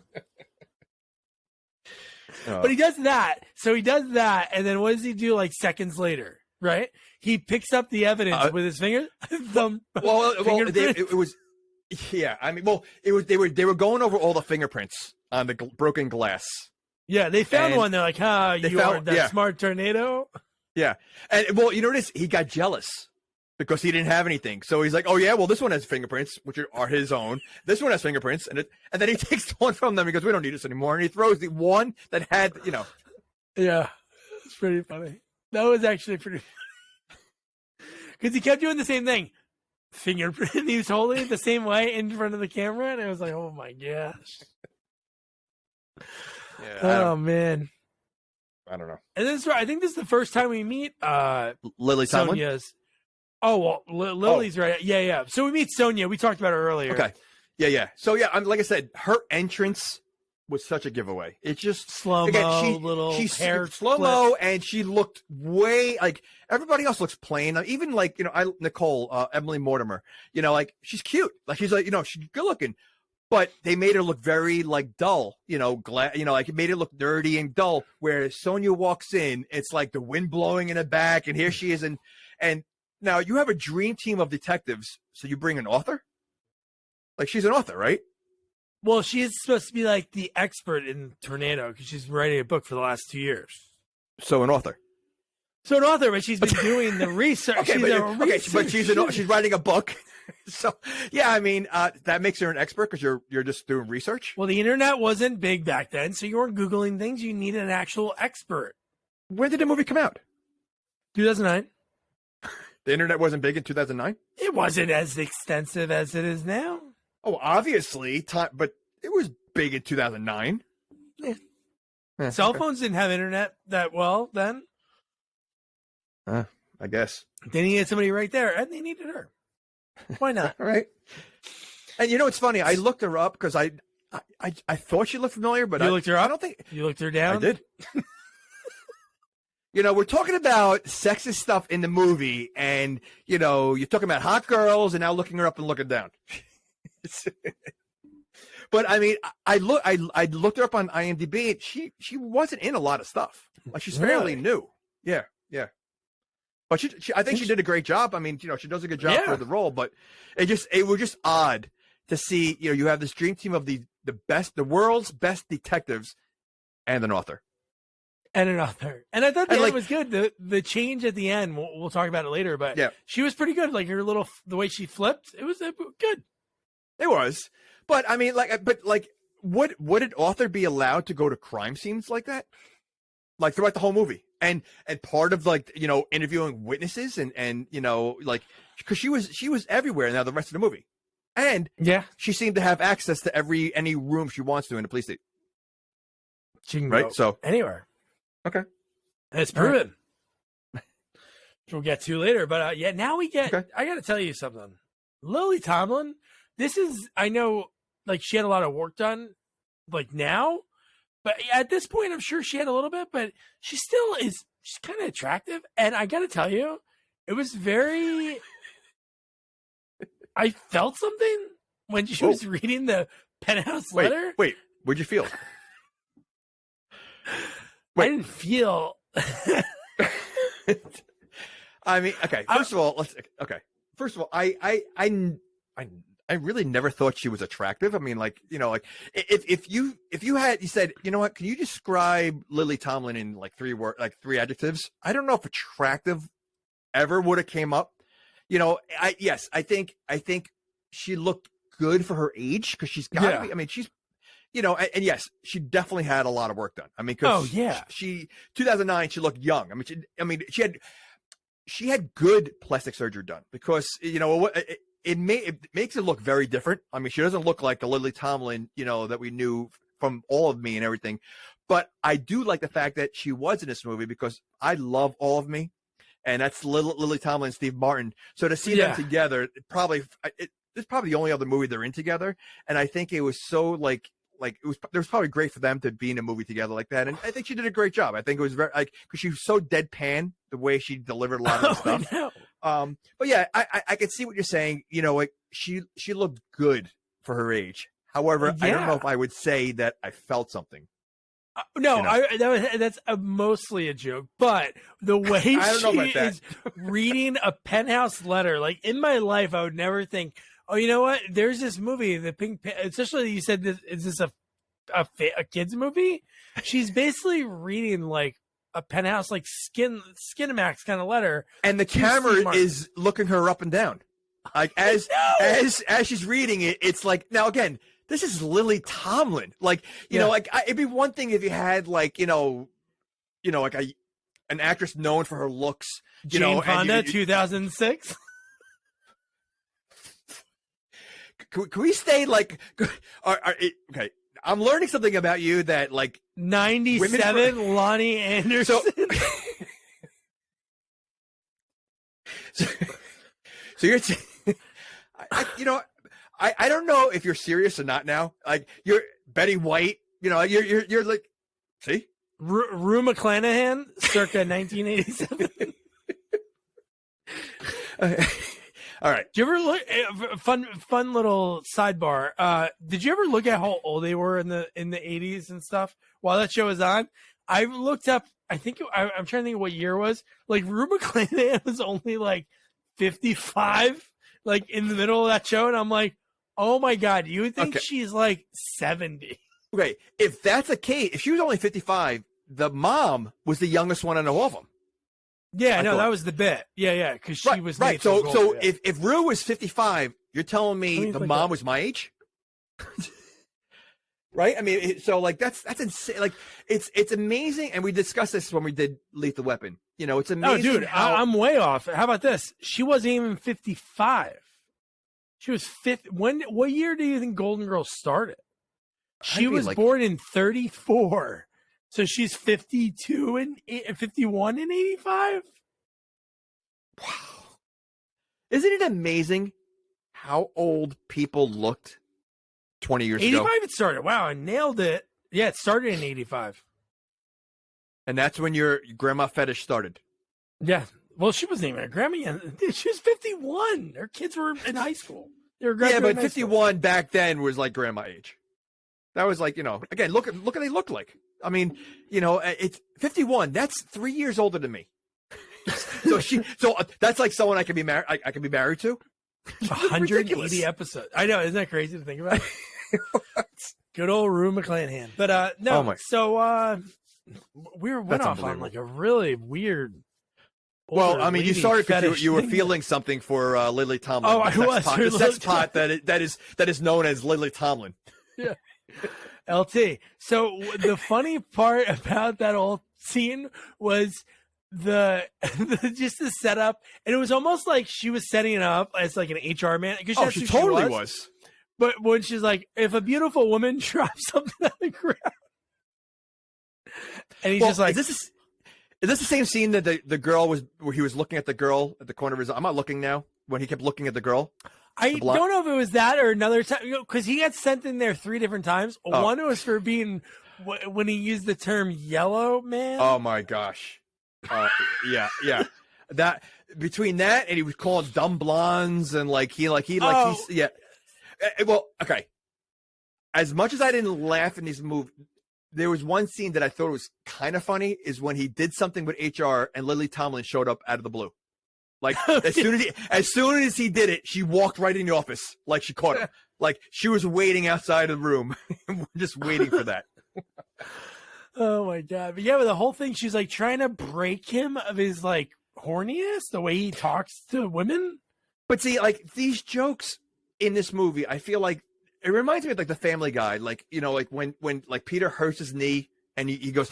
But he does that. So he does that, and then what does he do like seconds later? Right? He picks up the evidence with his finger. It was, yeah. I mean, they were going over all the fingerprints on the broken glass. Yeah, they found one. They're like, you are that smart tornado. Yeah, and well, you notice he got jealous because he didn't have anything. So he's like, oh yeah, well this one has fingerprints, which are his own. This one has fingerprints, and then he takes the one from them because we don't need this anymore, and he throws the one that had, you know. Yeah, it's pretty funny. That was actually pretty funny. Because he kept doing the same thing. Fingerprint. He was holding it the same way in front of the camera, and it was like, oh my gosh. Yeah. Oh man. I don't know. And I think this is the first time we meet Lily Tomlin. Sonia's. Oh well, Lily's right. Yeah. So we meet Sonia. We talked about her earlier. Okay. Yeah. So yeah, like I said, her entrance was such a giveaway. It's just slow-mo, little hair slow-mo, and she looked way like everybody else looks plain. Even like, you know, Nicole, Emily Mortimer, you know, like she's cute. Like she's like, you know, she's good looking, but they made her look very like dull, you know, like it made it look dirty and dull. Where Sonia walks in, it's like the wind blowing in the back, and here she is. And now you have a dream team of detectives, so you bring an author? Like she's an author, right? Well, she is supposed to be like the expert in tornado because she's been writing a book for the last 2 years. So an author. But she's been doing the research. But she's writing a book. So, yeah, I mean, that makes her an expert because you're just doing research. Well, the internet wasn't big back then, so you weren't Googling things. You needed an actual expert. When did the movie come out? 2009. The internet wasn't big in 2009? It wasn't as extensive as it is now. Oh, obviously, but it was big in 2009. Yeah. Cell phones didn't have internet that well then. I guess. They needed somebody right there, and they needed her. Why not? All right. And you know, it's funny. I looked her up because I thought she looked familiar, but You looked her up? I don't think You looked her down? I did. You know, we're talking about sexist stuff in the movie, and you know, you're talking about hot girls, and now looking her up and looking down. But I mean, I looked her up on IMDb. And she wasn't in a lot of stuff. Like she's fairly new. Yeah. But I think she did a great job. I mean, you know, she does a good job for the role. But it was just odd to see. You know, you have this dream team of the world's best detectives, and an author. And an author. And I thought the And, end was good. The change at the end, we'll talk about it later, but she was pretty good. Like the way she flipped, it was good. It was. But I mean, would an author be allowed to go to crime scenes like that? Like throughout the whole movie? And part of like, you know, interviewing witnesses and you know, like, because she was everywhere now the rest of the movie. And she seemed to have access to any room she wants to in the police station. She can go so anywhere. Okay. And it's proven. Which we'll get to later. But now we get, I got to tell you something. Lily Tomlin, I know, like, she had a lot of work done, like, now. But at this point, I'm sure she had a little bit, but she's kind of attractive. And I got to tell you, it was I felt something when she was reading the penthouse letter. Wait, what'd you feel? I didn't feel. I mean, okay. First of all, I really never thought she was attractive. I mean, like, you know, like if you said, you know what, can you describe Lily Tomlin in like three adjectives? I don't know if attractive ever would have came up. You know, I think she looked good for her age because she's got to be. I mean, she's. You know, and yes, she definitely had a lot of work done. I mean, because she 2009, she looked young. I mean, she had good plastic surgery done because, you know, it makes it look very different. I mean, she doesn't look like the Lily Tomlin, you know, that we knew from All of Me and everything. But I do like the fact that she was in this movie because I love All of Me, and that's Lily Tomlin and Steve Martin. So to see them together, it's probably the only other movie they're in together, and I think it was so it was probably great for them to be in a movie together like that. And I think she did a great job. I think it was very because she was so deadpan the way she delivered a lot of the stuff. But yeah, I can see what you're saying. You know, like she looked good for her age. However, I don't know if I would say that I felt something. No, you know? That's mostly a joke. But the way she is reading a penthouse letter, like in my life, I would never think, oh, you know what? There's this movie, the Pink Panther. Especially you said, is this a kids movie? She's basically reading like a penthouse, like Skinamax kind of letter, and the camera is looking her up and down, like as she's reading it. It's like, now again, this is Lily Tomlin. Like, you know, like it'd be one thing if you had like, you know, like an actress known for her looks, Jane Fonda, 2006. Can we stay like? Okay, I'm learning something about you that like 97 Lonnie Anderson. So you're, you know, I don't know if you're serious or not now. Like you're Betty White. You know, you're like, see, Rue McClanahan, circa 1987. All right. Did you ever look? Fun little sidebar. Did you ever look at how old they were in the 80s and stuff while that show was on? I looked up. I'm trying to think of what year it was. Like Rue McClanahan was only like 55, like in the middle of that show, and I'm like, oh my god, you would think she's like 70. Okay, if that's the case, if she was only 55, the mom was the youngest one in all of them. Yeah, no, thought. that was the bit. Yeah, because she was right. Nathan's So older, yeah. if Rue was 55, you're telling me the like mom that. was my age, right? I mean, so like that's insane. Like it's amazing, and we discussed this when we did Lethal Weapon. You know, it's amazing. Oh, dude, I'm way off. How about this? She wasn't even 55. She was fifth. What year do you think Golden Girls started? She was born in 34. So she's 52 and 51 and 85. Wow. Isn't it amazing how old people looked 20 years 85 ago? it started. Wow, I nailed it. Yeah, it started in 85. And that's when your grandma fetish started. Yeah. Well, she wasn't even a grandma yet. She was 51. Her kids were in high school. They were Yeah, graduating but high 51 back then was like grandma age. That was like, again, look what they look like. I mean, it's 51. That's 3 years older than me. So that's like someone I can be married. I can be married to. 180 episodes. I know, isn't that crazy to think about? Good old Rue McClanahan. But no, so we went off on like a really weird. Well, I mean, you started because you were feeling something for Lily Tomlin. Oh, I was. The sex pot that is known as Lily Tomlin. Yeah. LT. So the funny part about that whole scene was just the setup, and it was almost like she was setting it up as like an HR man. Oh, she totally was. But when she's like, if a beautiful woman drops something on the ground, and he's just like, is this the same scene that the girl was where he was looking at the girl at the corner of his? I'm not looking now. When he kept looking at the girl. I don't know if it was that or another time, because he got sent in there 3 different times. Oh. One was for being when he used the term "yellow man." Oh my gosh! Yeah. That between that and he was calling dumb blondes and yeah. Well, okay. As much as I didn't laugh in these movies, there was one scene that I thought was kind of funny. Is when he did something with HR and Lily Tomlin showed up out of the blue. Like as soon as he did it, she walked right in the office. Like she caught him. Like she was waiting outside of the room, just waiting for that. Oh my god! But yeah, but the whole thing, she's like trying to break him of his like horniness, the way he talks to women. But see, like these jokes in this movie, I feel like it reminds me of like the Family Guy. Like like when like Peter hurts his knee and he goes.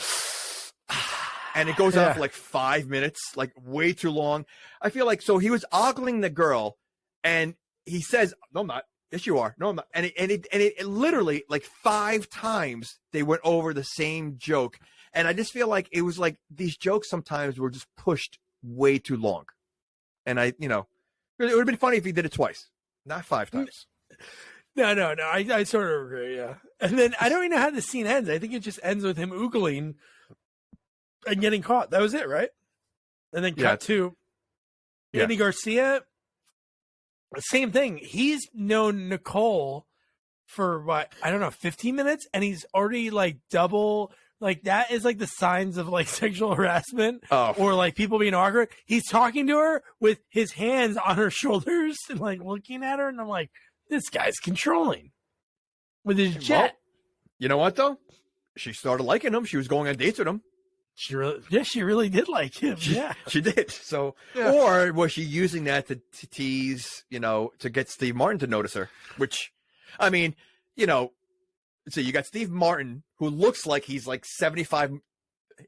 And it goes on for like 5 minutes, like way too long. I feel like so he was ogling the girl, and he says, "No, I'm not. Yes, you are. No, I'm not." And it literally like 5 times they went over the same joke, and I just feel like it was like these jokes sometimes were just pushed way too long. And it would have been funny if he did it twice, not 5 times. No. I sort of agree. Yeah, and then I don't even know how the scene ends. I think it just ends with him oogling. And getting caught. That was it, right? And then cut to Andy Garcia. Same thing. He's known Nicole for 15 minutes, and he's already like double. Like that is like the signs of like sexual harassment or like people being awkward. He's talking to her with his hands on her shoulders and like looking at her, and I'm like, this guy's controlling with his jet. Well, you know what though? She started liking him. She was going on dates with him. She really did like him. She did. So, or was she using that to tease, to get Steve Martin to notice her? Which, I mean, so you got Steve Martin, who looks like he's like 75.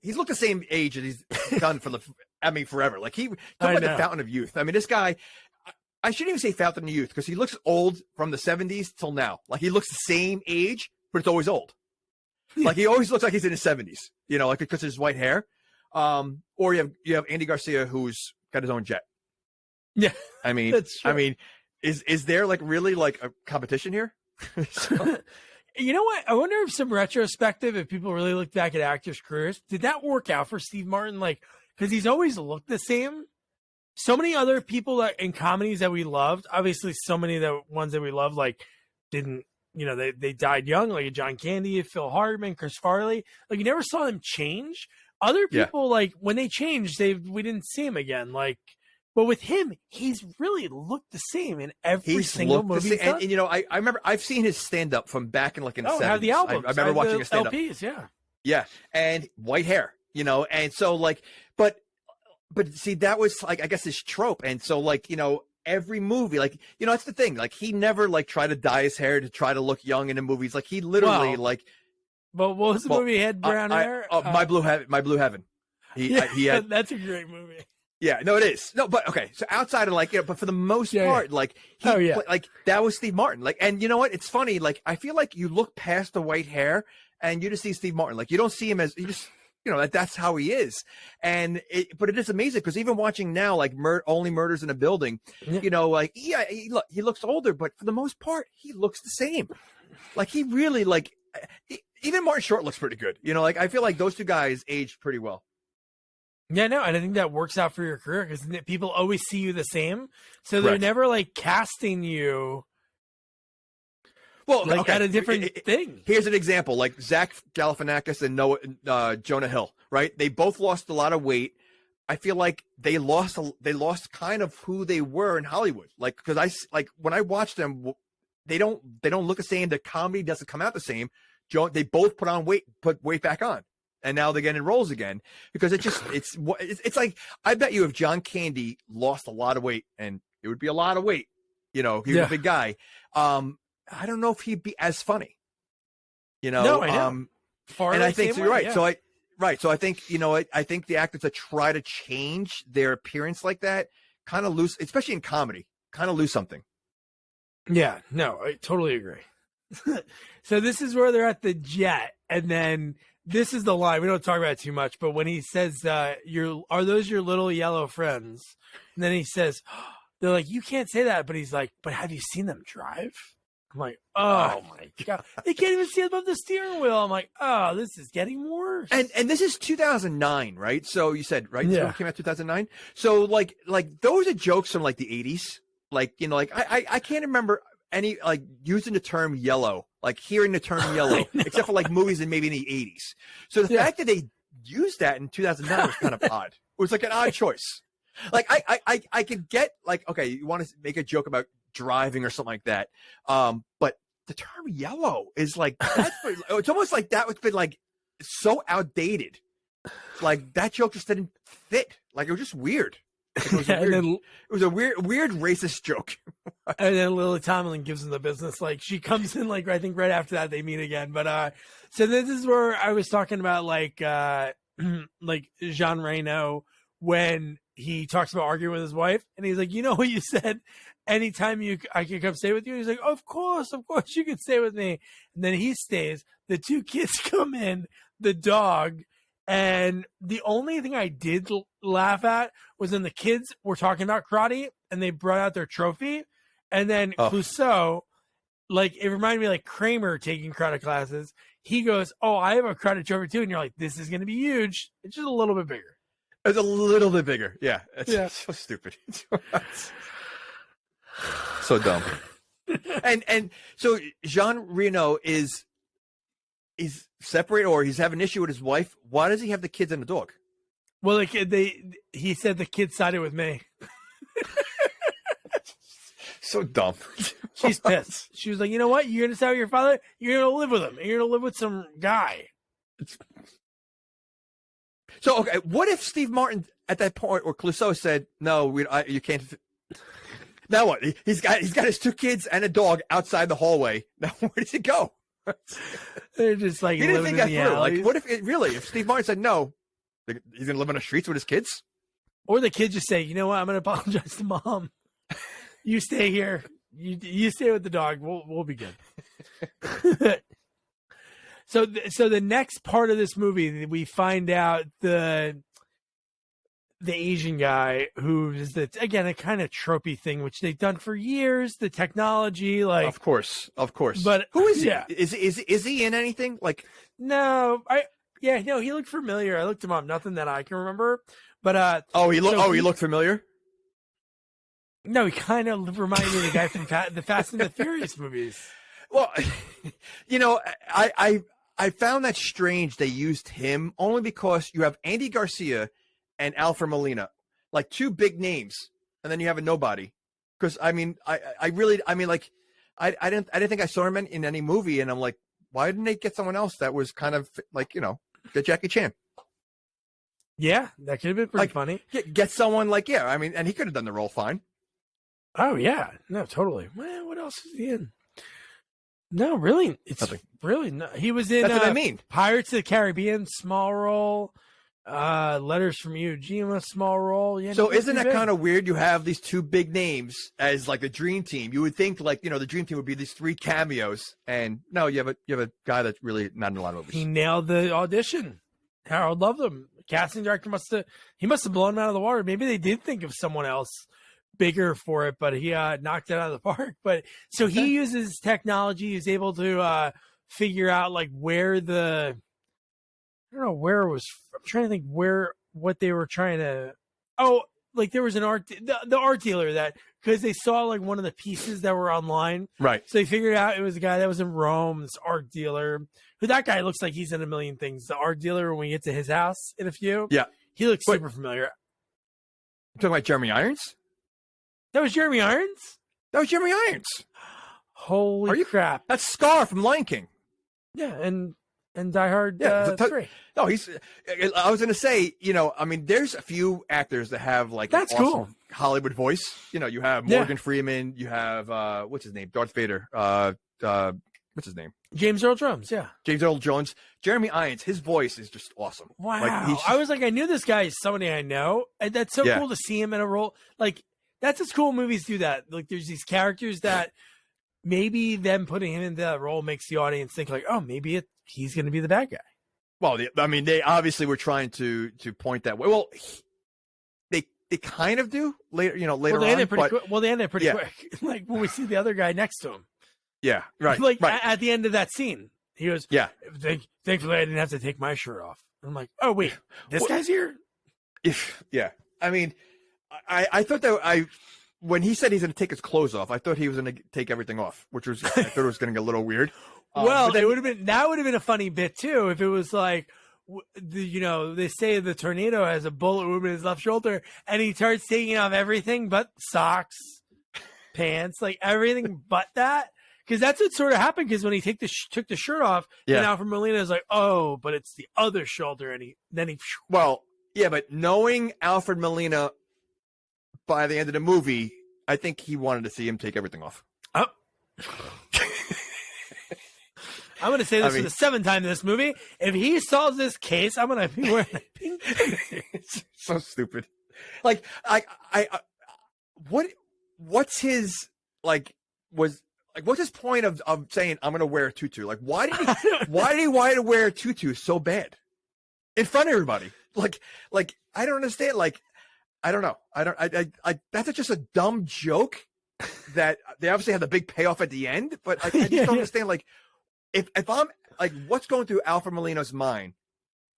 He's looked the same age as he's done forever. Like talk about the fountain of youth. I mean, this guy, I shouldn't even say fountain of youth because he looks old from the 70s till now. Like he looks the same age, but it's always old. Like he always looks like he's in his 70s, like because of his white hair. Or you have Andy Garcia who's got his own jet. Yeah, I mean, is there like really like a competition here? You know what? I wonder if some retrospective, if people really look back at actors' careers, did that work out for Steve Martin? Like, because he's always looked the same. So many other people that in comedies that we loved, obviously, so many of the ones that we loved like didn't. They died young, like John Candy, Phil Hartman, Chris Farley. Like you never saw them change. Other people, like when they changed, we didn't see him again. Like, but with him, he's really looked the same in every single movie. And I remember I've seen his stand up from back in like in the 70s. Have the albums. I remember watching his stand up. LPs, Yeah, and white hair, and so like, but but see, that was like, I guess, his trope. And so, like, every movie, like, that's the thing. Like, he never like tried to dye his hair to try to look young in the movies. Like, he literally But what was the movie he had brown hair? My Blue Heaven. He had. That's a great movie. Yeah, no, it is. No, but okay. So outside of like, but for the most part, like, like that was Steve Martin. Like, and you know what? It's funny. Like, I feel like you look past the white hair and you just see Steve Martin. Like, you don't see him as, you just, that's how he is. And but it is amazing because even watching now, like Only Murders in a Building, like, yeah, he looks older, but for the most part, he looks the same. Like, he really, like, even Martin Short looks pretty good. Like, I feel like those two guys aged pretty well. Yeah, no, and I think that works out for your career because people always see you the same, so they're never like casting you. Well, like at a different thing. Here's an example: like Zach Galifianakis and Jonah Hill, right? They both lost a lot of weight. I feel like they lost kind of who they were in Hollywood. Like, because when I watch them, they don't look the same. The comedy doesn't come out the same. They both put weight back on. And now they're getting roles again because it's like, I bet you if John Candy lost a lot of weight, and it would be a lot of weight, he was a big guy. I don't know if he'd be as funny, No, I know. And I think so. You're right. Yeah. So I think, I think the actors that try to change their appearance like that kind of lose, especially in comedy, kind of lose something. Yeah, no, I totally agree. So this is where they're at the jet, and then this is the line. We don't talk about it too much, but when he says, are those your little yellow friends? And then he says, they're like, you can't say that. But he's like, but have you seen them drive? I'm like, oh my God. They can't even see above the steering wheel. I'm like, oh, this is getting worse. And this is 2009, right? So you said, right? Yeah. So it came out 2009. So like those are jokes from like the 80s. Like, like I can't remember any like using the term yellow, like hearing the term yellow, except for like movies in maybe in the 80s. So the fact that they used that in 2009 was kind of odd. It was like an odd choice. Like I could get like, okay, you want to make a joke about driving or something like that. But the term yellow is like, it's almost like that was been like so outdated. Like that joke just didn't fit. Like it was just weird. It was a weird racist joke. And then Lily Tomlin gives him the business. Like she comes in, like I think right after that they meet again. But so this is where I was talking about like like Jean Reno when he talks about arguing with his wife, and he's like, you know what you said? Anytime I can come stay with you. He's like, of course you can stay with me. And then he stays. The two kids come in, the dog. And the only thing I did laugh at was when the kids were talking about karate and they brought out their trophy. And then Clouseau, like, it reminded me like Kramer taking karate classes. He goes, oh, I have a karate trophy too. And you're like, this is going to be huge. It's just a little bit bigger. It's a little bit bigger. Yeah. It's so stupid. So dumb. And so Jean Reno is separated, or he's having an issue with his wife. Why does he have the kids and the dog? Well, he said the kid sided with me. So dumb. She's pissed. She was like, you know what? You're going to side with your father? You're going to live with him. You're going to live with some guy. So, okay, what if Steve Martin at that point, or Clouseau said, no, you can't. Now what? He's got his two kids and a dog outside the hallway. Now where does he go? They're just like, he didn't think that through. Alleys. Like, what if Steve Martin said no, he's gonna live on the streets with his kids? Or the kids just say, you know what, I'm gonna apologize to mom. You stay here. You stay with the dog. We'll be good. So the next part of this movie, we find out the Asian guy who is again a kind of tropey thing, which they've done for years. The technology, like of course. But who is he? Yeah. Is he in anything? Like no, he looked familiar. I looked him up. Nothing that I can remember. But he looked familiar. No, he kind of reminded me of the guy from the Fast and the Furious movies. Well, I found that strange they used him only because you have Andy Garcia and Alfred Molina, like two big names, and then you have a nobody. Because I didn't think I saw him in any movie, and I'm like, why didn't they get someone else that was kind of like, get Jackie Chan? Yeah, that could have been pretty funny. Get someone like, I mean, and he could have done the role fine. Oh yeah, no, totally. Man, what else is he in? No, really, it's Nothing. really no. He was in. That's what I mean. Pirates of the Caribbean, small role. Letters from Iwo Jima, small role. Yeah, So isn't that kind of weird? You have these two big names as like the dream team. You would think like, the dream team would be these 3 cameos, and no, you have a guy that's really not in a lot of movies. He nailed the audition. Harold loved him. Casting director must have blown him out of the water. Maybe they did think of someone else bigger for it, but he knocked it out of the park. But so he uses technology. He's able to figure out like where I don't know where it was. I'm trying to think what they were trying to. Oh, like there was the art dealer that, because they saw like one of the pieces that were online, Right? So they figured out it was a guy that was in Rome. This art dealer, who that guy looks like he's in a million things. The art dealer, when we get to his house in a few, he looks super familiar. You talking about Jeremy Irons? That was Jeremy Irons. That was Jeremy Irons. Holy crap! That's Scar from Lion King. Yeah, and Die Hard 3. No, I was going to say, I mean, there's a few actors that have like that's an awesome cool Hollywood voice. You have Morgan Freeman. You have what's his name? Darth Vader. What's his name? James Earl Jones. Yeah, James Earl Jones. Jeremy Irons. His voice is just awesome. Wow. Like, I was like, I knew this guy is somebody I know, and that's so cool to see him in a role. Like that's what's cool. Movies do that. Like there's these characters that maybe them putting him into that role makes the audience think like, oh, maybe he's going to be the bad guy. Well, I mean, they obviously were trying to point that way. Well, they kind of do later, later on. They end it pretty quick. Like when we see the other guy next to him. Yeah, right. Like right. At the end of that scene, he goes, thankfully I didn't have to take my shirt off. I'm like, oh wait, this guy's here. Yeah, I mean, I thought that when he said he's going to take his clothes off, I thought he was going to take everything off, which was I thought it was going to get a little weird. Well, that would have been a funny bit too if it was like, they say the tornado has a bullet wound in his left shoulder, and he starts taking off everything but socks, pants, like everything but that. Because that's what sort of happened. Because when he took the shirt off, then Alfred Molina is like, oh, but it's the other shoulder, and then he. Well, yeah, but knowing Alfred Molina, by the end of the movie, I think he wanted to see him take everything off. Oh. I'm going to say this for the 7th time in this movie. If he solves this case, I'm going to be wearing a pink. It's so stupid. Like, what's his, what's his point of saying, I'm going to wear a tutu? Like, why did he want to wear a tutu so bad in front of everybody? Like, I don't understand. Like, I don't know. That's just a dumb joke that they obviously have the big payoff at the end, but I just don't understand. Like, if I'm like, what's going through Alfred Molina's mind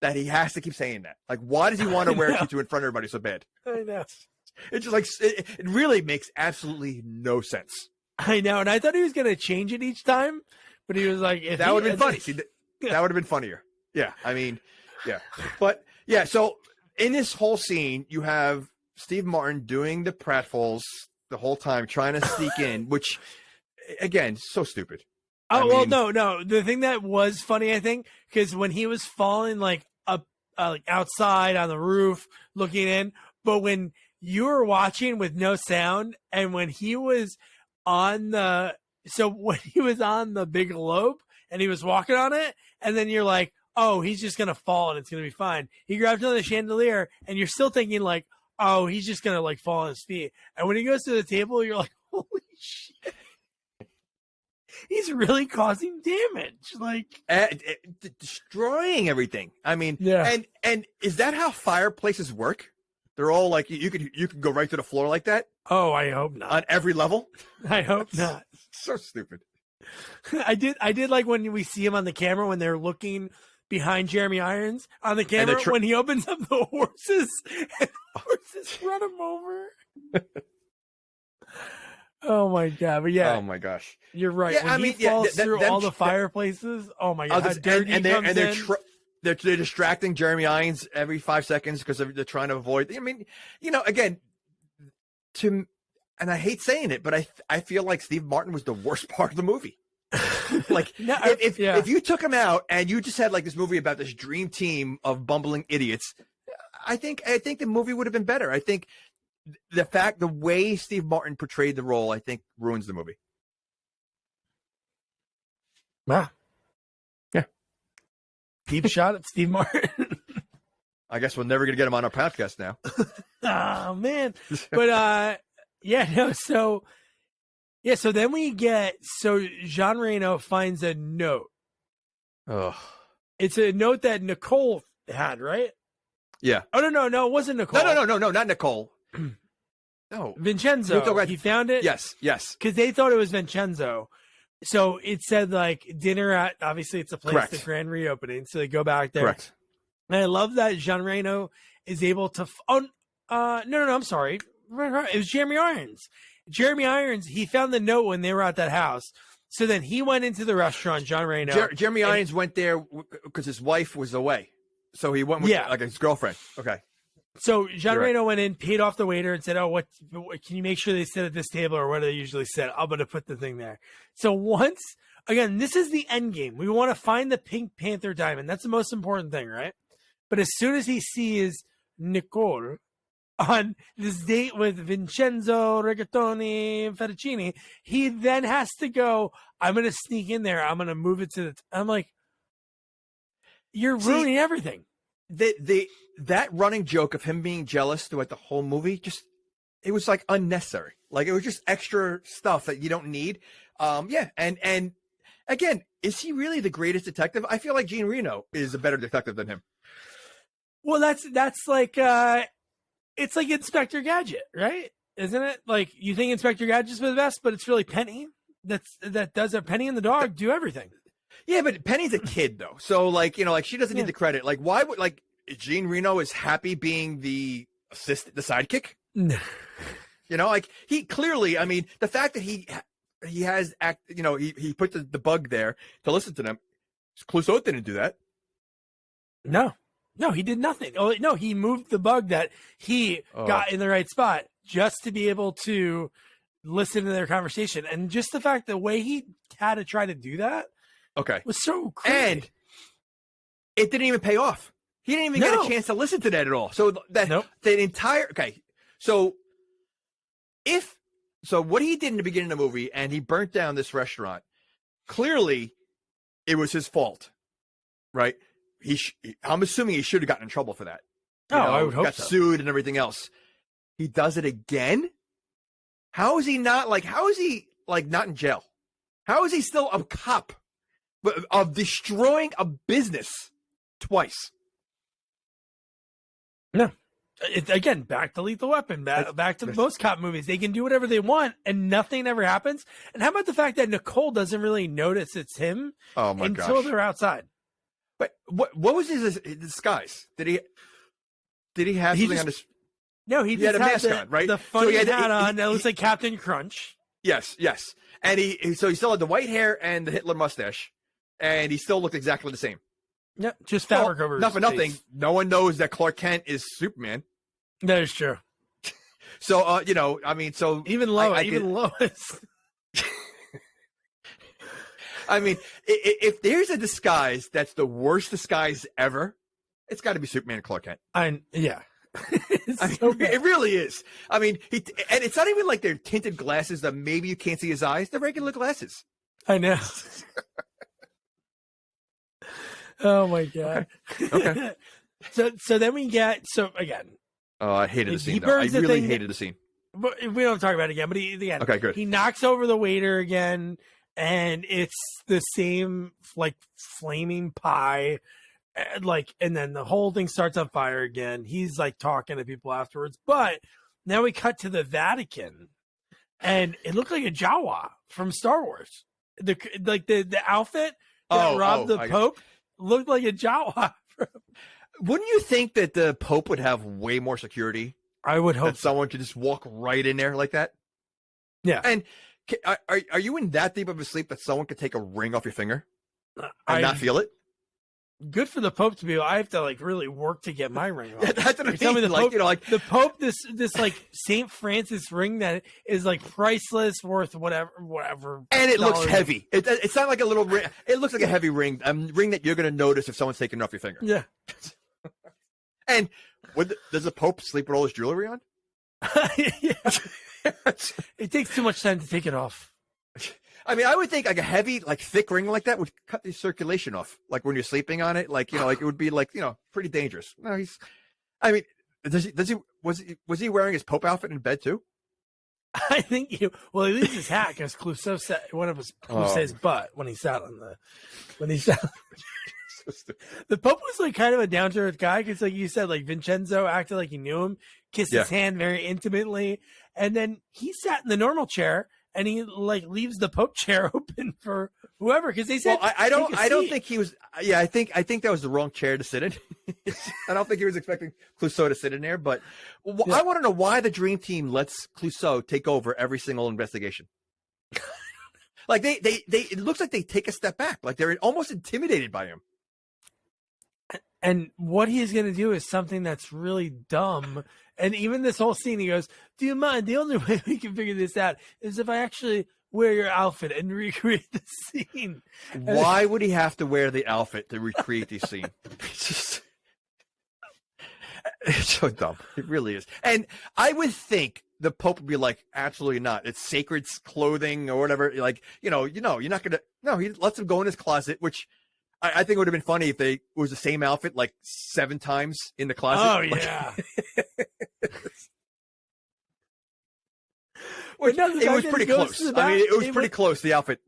that he has to keep saying that? Like, why does he want to wear a tutu in front of everybody so bad? I know. It's just like, it really makes absolutely no sense. I know. And I thought he was going to change it each time, but he was like, that would have been funny. See, that would have been funnier. Yeah. I mean, yeah. But yeah. So in this whole scene, you have Steve Martin doing the pratfalls the whole time, trying to sneak in, which again, so stupid. Oh, no. The thing that was funny, I think, because when he was falling like up, like outside on the roof, looking in, but when you were watching with no sound, and when he was on the big globe and he was walking on it, and then you're like, oh, he's just gonna fall and it's gonna be fine. He grabs another chandelier, and you're still thinking like, oh, he's just gonna like fall on his feet. And when he goes to the table, you're like, holy shit. He's really causing damage, like destroying everything. I mean, and is that how fireplaces work? They're all like you could go right to the floor like that. Oh, I hope not. On every level. I hope not. So stupid. I did like when we see him on the camera when they're looking behind Jeremy Irons on the camera when he opens up the horses and the horses run him over. Oh my god! But yeah, oh my gosh, you're right. Yeah, when he falls through all the fireplaces, oh my god! They're distracting Jeremy Irons every 5 seconds because they're trying to avoid. I mean, again, and I hate saying it, but I feel like Steve Martin was the worst part of the movie. Like, if you took him out and you just had like this movie about this dream team of bumbling idiots, I think the movie would have been better. I think the way Steve Martin portrayed the role, I think ruins the movie. Wow. Yeah. Deep shot at Steve Martin. I guess we're never going to get him on our podcast now. Oh, man. But, so then we get, Jean Reno finds a note. Oh. It's a note that Nicole had, right? Yeah. Oh, no, it wasn't Nicole. No, not Nicole. No. Vincenzo. He found it? Yes. Because they thought it was Vincenzo. So it said, like, dinner at, obviously it's a place, Correct. the grand reopening. So they go back there. Correct. And I love that Jean Reno is able to, no, I'm sorry. It was Jeremy Irons. Jeremy Irons, he found the note when they were at that house. So then he went into the restaurant, Jean Reno. Jeremy Irons went there because his wife was away. So he went with like his girlfriend. Okay. So Jean You're Reno right. went in, paid off the waiter, and said, "Oh, what can you make sure they sit at this table, or what do they usually sit? I'm going to put the thing there." So once again, this is the end game. We want to find the Pink Panther diamond. That's the most important thing, right? But as soon as he sees Nicole on this date with Vincenzo, Rigatoni, and Fettuccine, he then has to go, "I'm going to sneak in there. I'm going to move it to the." I'm like, "You're ruining everything." That running joke of him being jealous throughout the whole movie, it was like unnecessary. Like it was just extra stuff that you don't need. And again, is he really the greatest detective? I feel like Jean Reno is a better detective than him. Well, that's like it's like Inspector Gadget, right? Isn't it? Like you think Inspector Gadget's the best, but it's really Penny that does it. Penny and the dog do everything. Yeah, but Penny's a kid though, so like she doesn't need the credit. Like why would Jean Reno is happy being the assistant, the sidekick? No. Like he clearly. I mean, the fact that he has he put the bug there to listen to them. Clouseau didn't do that. No, he did nothing. Oh no, he moved the bug that he got in the right spot just to be able to listen to their conversation, and just the fact the way he had to try to do that. Okay. Was so crazy. And it didn't even pay off. He didn't even get a chance to listen to that at all. So the entire So what he did in the beginning of the movie, and he burnt down this restaurant. Clearly, it was his fault, right? I'm assuming he should have gotten in trouble for that. I would hope got so. Sued and everything else. He does it again. How is he not not in jail? How is he still a cop of destroying a business twice? No. Again, back to Lethal Weapon, back to most cop movies. They can do whatever they want, and nothing ever happens. And how about the fact that Nicole doesn't really notice it's him until they're outside? But what was his disguise? Did he have something on his? No, he had a mask on, right? The funny hat on that looks like Captain Crunch. Yes. And he still had the white hair and the Hitler mustache, and he still looked exactly the same. Yep, just fabric over. Not for nothing. No one knows that Clark Kent is Superman. That is true. So even Lois. I mean, if there's a disguise that's the worst disguise ever, it's got to be Superman and Clark Kent. It really is. I mean, and it's not even like they're tinted glasses that maybe you can't see his eyes. They're regular glasses. I know. Oh my god. Okay. So then we get again. Oh, I hated the scene. I really hated the scene. But we don't talk about it again. But okay, good. He knocks over the waiter again, and it's the same like flaming pie, and then the whole thing starts on fire again. He's like talking to people afterwards. But now we cut to the Vatican, and it looked like a Jawa from Star Wars. The outfit that robbed the Pope looked like a Jawa. Wouldn't you think that the Pope would have way more security? I would hope that someone could just walk right in there like that. Yeah. And are you in that deep of a sleep that someone could take a ring off your finger and not feel it? Good for the Pope to be. I have to really work to get my ring off. That's what I mean. Tell me the Pope, the Pope, this Saint Francis ring that is priceless, worth whatever. And it looks heavy. It's not like a little ring. It looks like a heavy ring. A ring that you're going to notice if someone's taking it off your finger. Yeah. And Does the Pope sleep with all his jewelry on? Yeah. It takes too much time to take it off. I mean, I would think like a heavy, like thick ring like that would cut the circulation off. Like when you're sleeping on it, like like it would be like pretty dangerous. No, was he wearing his Pope outfit in bed too? I think he leaves his hat because Clouseau sat one of his Clouseau's butt when he sat. The Pope was like kind of a down to earth guy because, like you said, like Vincenzo acted like he knew him, kissed his hand very intimately, and then he sat in the normal chair and he like leaves the Pope chair open for whoever because they said. Well, I don't think he was. Yeah, I think that was the wrong chair to sit in. I don't think he was expecting Clouseau to sit in there, but I want to know why the Dream Team lets Clouseau take over every single investigation. Like it looks like they take a step back, like they're almost intimidated by him. And what he's going to do is something that's really dumb. And even this whole scene, he goes, "Do you mind? The only way we can figure this out is if I actually wear your outfit and recreate the scene." Why would he have to wear the outfit to recreate the scene? It's so dumb. It really is. And I would think the Pope would be like, absolutely not. It's sacred clothing or whatever. Like, you're not going to. No, he lets him go in his closet, which I think it would have been funny if it was the same outfit like 7 times in the closet. Oh, yeah. It was pretty close. It was pretty close, the outfit.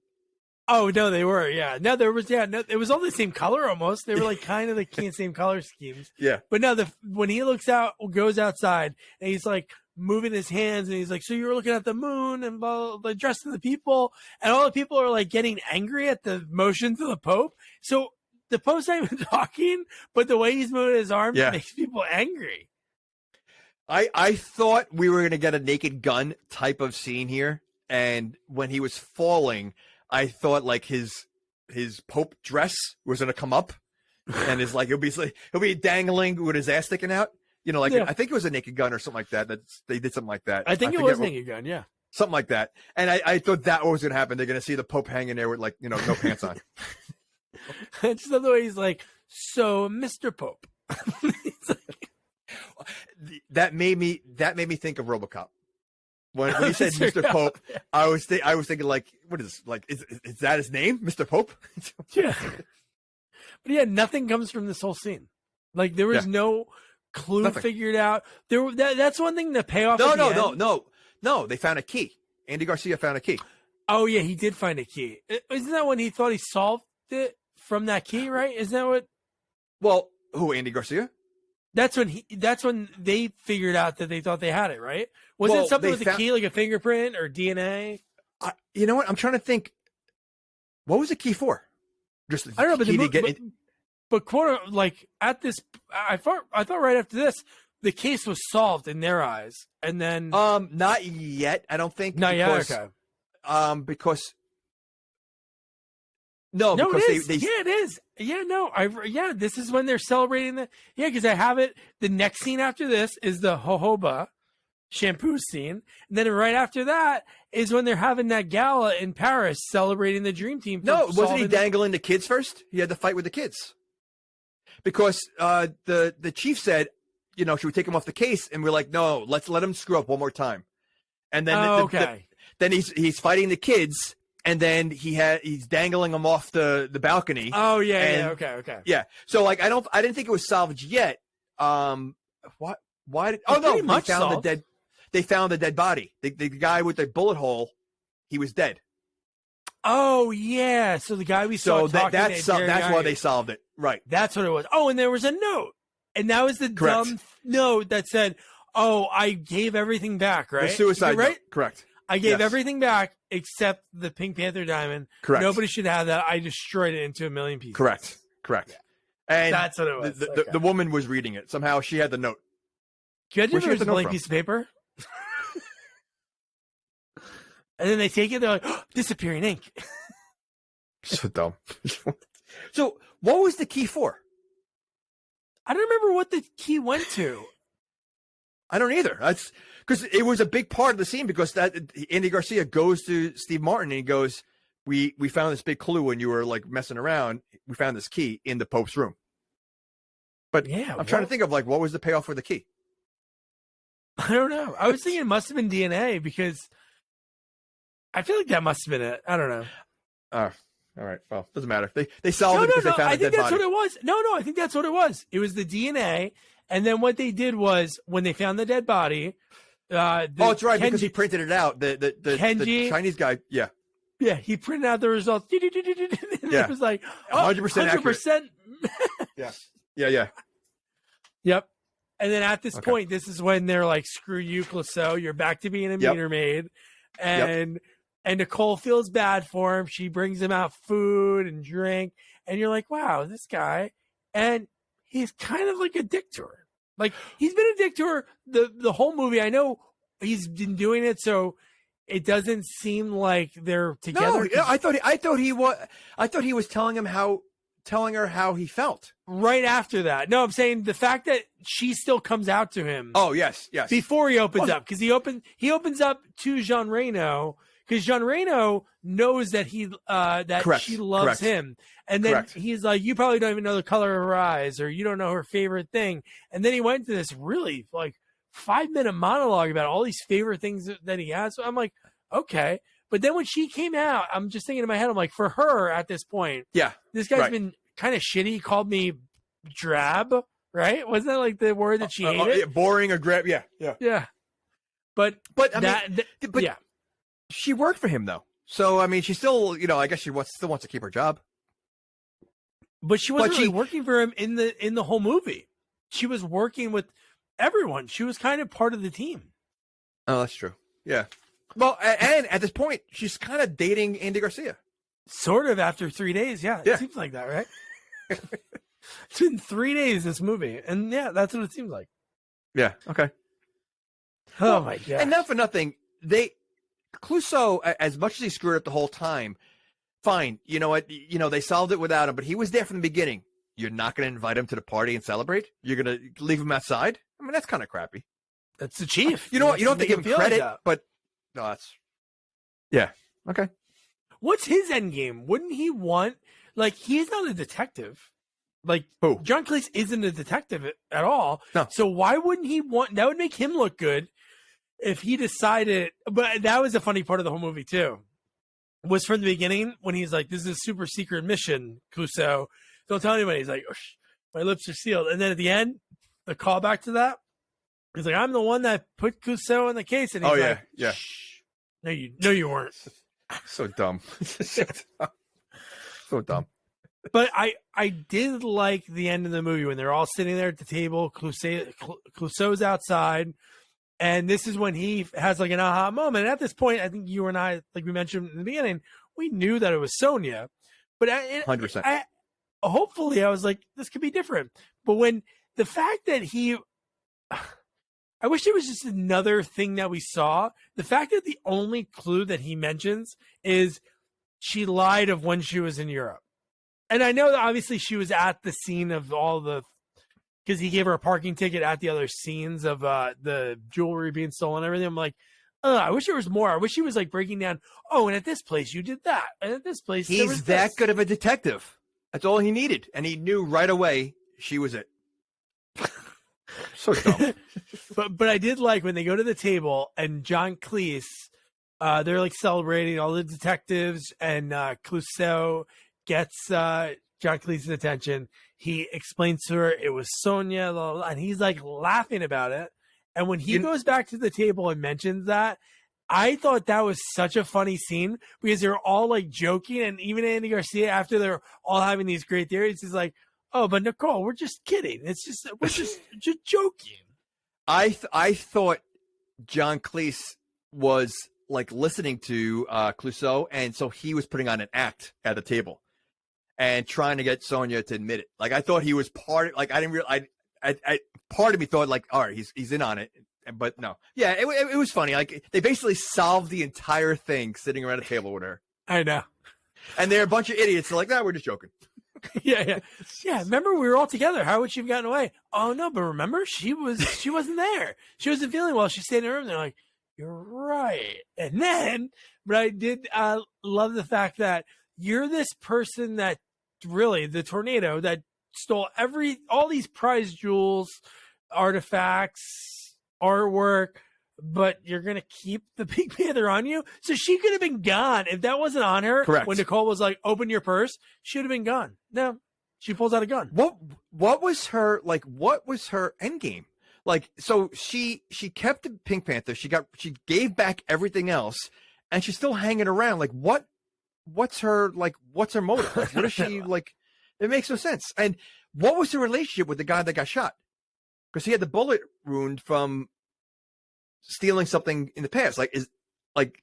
Oh, no, they were. Yeah. No, it was all the same color almost. They were like kind of the same color schemes. Yeah. But no, when he goes outside and he's like moving his hands and he's like, "So you were looking at the moon and blah, blah, addressing the people," and all the people are like getting angry at the motions of the Pope. So the Pope's not even talking, but the way he's moving his arms makes people angry. I thought we were going to get a Naked Gun type of scene here. And when he was falling, I thought like his Pope dress was going to come up and is like, he'll be dangling with his ass sticking out. I think it was a Naked Gun or something like that. They did something like that. I think it was Naked Gun. Yeah. Something like that. And I thought that was going to happen. They're going to see the Pope hanging there with like, no pants on. I just love the way he's like, "So, Mr. Pope." That made me think of RoboCop. When he said Mr. Pope, I was thinking like, what is this? Like, is that his name, Mr. Pope? Yeah. But yeah, nothing comes from this whole scene. Like there was no clue figured out. That's one thing. The payoff. No. They found a key. Andy Garcia found a key. Oh yeah, he did find a key. Isn't that when he thought he solved it from that key? Right? Isn't that what? Well, who? Andy Garcia? That's when they figured out that they thought they had it, right? Was it something with a key, like a fingerprint or DNA? You know what? I'm trying to think. What was the key for? Just I don't know, but like at this, I thought right after this, the case was solved in their eyes, and then not yet. I don't think. Not yet. Okay. Because. No, because it is. Yeah, no, this is when they're celebrating because I have it. The next scene after this is the jojoba shampoo scene. And then right after that is when they're having that gala in Paris celebrating the Dream Team. No, wasn't he dangling the kids first? He had to fight with the kids. Because the chief said, should we take him off the case? And we're like, no, let's let him screw up one more time. And then then he's fighting the kids. And then he's dangling them off the balcony. Oh yeah, okay. Yeah. So like I didn't think it was salvaged yet. Why did they found the dead body. The guy with the bullet hole, he was dead. Oh yeah. So the guy we saw that's why they solved it. Right. That's what it was. Oh, and there was a note. And that was the dumb note that said, "Oh, I gave everything back," right? The suicide right? note. Correct. I gave everything back except the Pink Panther diamond. Correct. Nobody should have that. I destroyed it into a million pieces. Correct. Yeah. And that's what it was. The woman was reading it. Somehow she had the note. Can you imagine if it was a blank piece of paper? And then they take it, they're like, "Oh, disappearing ink." So dumb. So what was the key for? I don't remember what the key went to. I don't either. That's because it was a big part of the scene because that Andy Garcia goes to Steve Martin and he goes, we found this big clue when you were like messing around. We found this key in the Pope's room. But Yeah, I'm trying to think of like what was the payoff for the key. I don't know. I was thinking it must have been DNA because I feel like that must have been it. I don't know. All right. Well, doesn't matter. They solved it because they found I a think dead that's body. what it was. No, I think that's what it was. It was the DNA, and then what they did was when they found the dead body. It's right because he printed it out. The Chinese guy. Yeah. Yeah, he printed out the results. And it was like 100% accurate. 100%. Yeah. Yep. And then at this point, this is when they're like, "Screw you, Clouseau. You're back to being a meter maid." And Nicole feels bad for him. She brings him out food and drink, and you're like, "Wow, this guy." And he's kind of like a dick to her. Like he's been a dick to her the whole movie. I know he's been doing it, so it doesn't seem like they're together. No, I thought he was telling her how he felt right after that. No, I'm saying the fact that she still comes out to him. Oh yes. Before he opens up, because he opens up to Jean Reno because Jean Reno knows that she loves him, and then he's like, "You probably don't even know the color of her eyes, or you don't know her favorite thing." And then he went to this really like 5-minute monologue about all these favorite things that he has. So I'm like, okay. But then when she came out, I'm just thinking in my head, I'm like, for her at this point, this guy's been kind of shitty. He called me drab, right? Wasn't that like the word that she hated? Boring or grab? Yeah. But she worked for him though, so I mean, she still, I guess she still wants to keep her job. But she wasn't really working for him in the whole movie. She was working with everyone. She was kind of part of the team. Oh, that's true. Yeah. Well, and at this point, she's kind of dating Andy Garcia. Sort of after 3 days. Yeah. It seems like that, right? It's been 3 days, this movie. And yeah, that's what it seems like. Yeah. Okay. Oh my God. And not for nothing, Clouseau, as much as he screwed up the whole time, fine. You know what? They solved it without him, but he was there from the beginning. You're not going to invite him to the party and celebrate? You're going to leave him outside? I mean, that's kind of crappy. That's the chief. You know what? You don't have to give him credit, but no, that's... Yeah. Okay. What's his end game? Wouldn't he want... Like, he's not a detective. Like, who? John Cleese isn't a detective at all. No. So why wouldn't he want... That would make him look good if he decided... But that was a funny part of the whole movie, too. Was from the beginning, when he's like, this is a super secret mission, Clouseau. Don't tell anybody. He's like, my lips are sealed. And then at the end, the callback to that, he's like, I'm the one that put Clouseau in the case. And he's like, yeah. Shh. No, you weren't. So dumb. So dumb. But I did like the end of the movie when they're all sitting there at the table. Clouseau's outside. And this is when he has like an aha moment. And at this point, I think you and I, like we mentioned in the beginning, we knew that it was Sonia. But 100%. Hopefully I was like, this could be different. But when the fact that I wish there was just another thing that we saw. The fact that the only clue that he mentions is she lied of when she was in Europe. And I know that obviously she was at the scene of because he gave her a parking ticket at the other scenes of the jewelry being stolen and everything. I'm like, I wish there was more. I wish he was like breaking down, and at this place you did that. And at this place, he's that good of a detective. That's all he needed. And he knew right away she was it. So dumb. But I did like when they go to the table and John Cleese, they're like celebrating all the detectives, and Clouseau gets John Cleese's attention. He explains to her it was Sonia, blah, blah, blah, and he's like laughing about it. And when he goes back to the table and mentions that, I thought that was such a funny scene because they're all like joking, and even Andy Garcia, after they're all having these great theories, he's like, "Oh, but Nicole, we're just kidding. We're just joking." I thought John Cleese was like listening to Clouseau, and so he was putting on an act at the table and trying to get Sonia to admit it. Like I thought he was part of. Like I didn't realize. I part of me thought like, all right, he's in on it, but no. Yeah, it was funny. Like they basically solved the entire thing sitting around a table with her. I know. And they're a bunch of idiots. They're like, we're just joking. Yeah. Remember, we were all together. How would she have gotten away? Oh no, but remember, she wasn't there. She wasn't feeling well. She stayed in her room. They're like, you're right. And then, but I did love the fact that you're this person that really the tornado that stole all these prize jewels, artifacts, artwork, but you're going to keep the Pink Panther on you? So she could have been gone if that wasn't on her. Correct. When Nicole was like, open your purse, she would have been gone. No, she pulls out a gun. What was her end game? Like, so she kept the Pink Panther. She gave back everything else, and she's still hanging around. Like, what's her motive? Like, what is she like? It makes no sense. And what was her relationship with the guy that got shot? Because he had the bullet wound from stealing something in the past. Like, what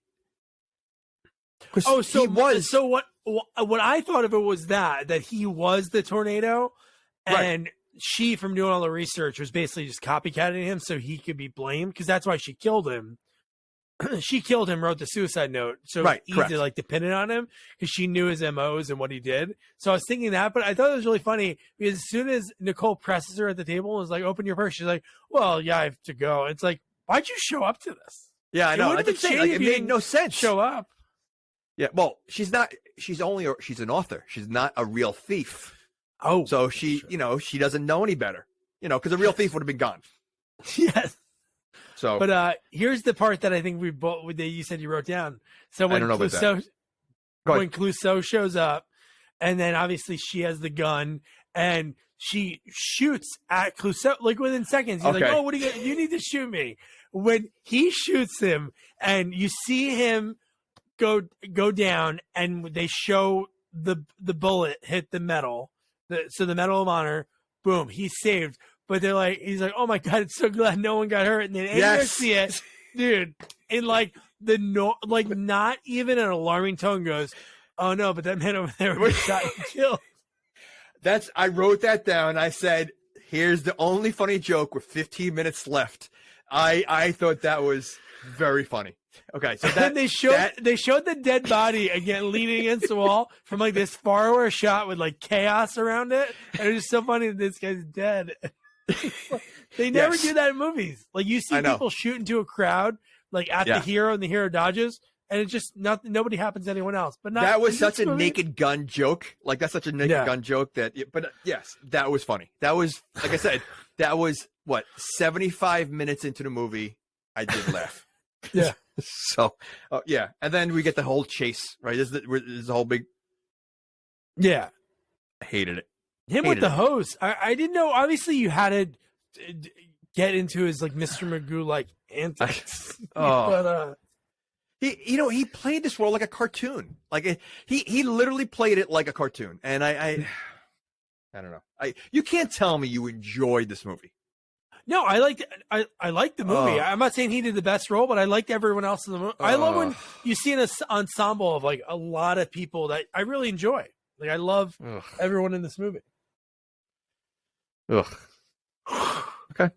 I thought of it was that he was the tornado, and she, from doing all the research, was basically just copycatting him so he could be blamed, because that's why she killed him. She killed him, wrote the suicide note, so it's easy to like depend on him, because she knew his MOs and what he did. So I was thinking that, but I thought it was really funny because as soon as Nicole presses her at the table and was like, "Open your purse," she's like, "Well, yeah, I have to go." It's like, why'd you show up to this? Yeah, I know. It made no sense. Show up. Yeah, well, she's not. She's an author. She's not a real thief. Oh, so she, sure. She doesn't know any better. Because a real thief would have been gone. Yes. So, but here's the part that I think you said you wrote down. So when Clouseau shows up, and then obviously she has the gun, and she shoots at Clouseau like within seconds. He's like, "Oh, what are you need to shoot me." When he shoots him, and you see him go down, and they show the bullet hit the metal, so the Medal of Honor, boom, he's saved. But he's like, "Oh my God, it's so glad no one got hurt." And then you see it, dude, in like not even an alarming tone goes, "Oh no, but that man over there was shot and killed." I wrote that down. I said, "Here's the only funny joke with 15 minutes left." I thought that was very funny. Okay, so then they showed the dead body again leaning against the wall from like this far away shot with like chaos around it, and it was so funny that this guy's dead. They never do that in movies. Like, you see people shoot into a crowd like at the hero, and the hero dodges, and it's just nobody happens to anyone else. But that was such a naked gun joke. Like, that's such a naked gun joke yes, that was funny. That was, like I said, that was what, 75 minutes into the movie, I did laugh. Yeah. So, and then we get the whole chase, right? This is the whole big. Yeah. I hated it. With the hose. I didn't know. Obviously, you had to get into his like Mr. Magoo like antics. But he played this role like a cartoon. Like he literally played it like a cartoon. And I don't know. You can't tell me you enjoyed this movie. No, I liked the movie. I'm not saying he did the best role, but I liked everyone else in the movie. I love when you see an ensemble of like a lot of people that I really enjoy. Like, I love everyone in this movie. Ugh. Okay.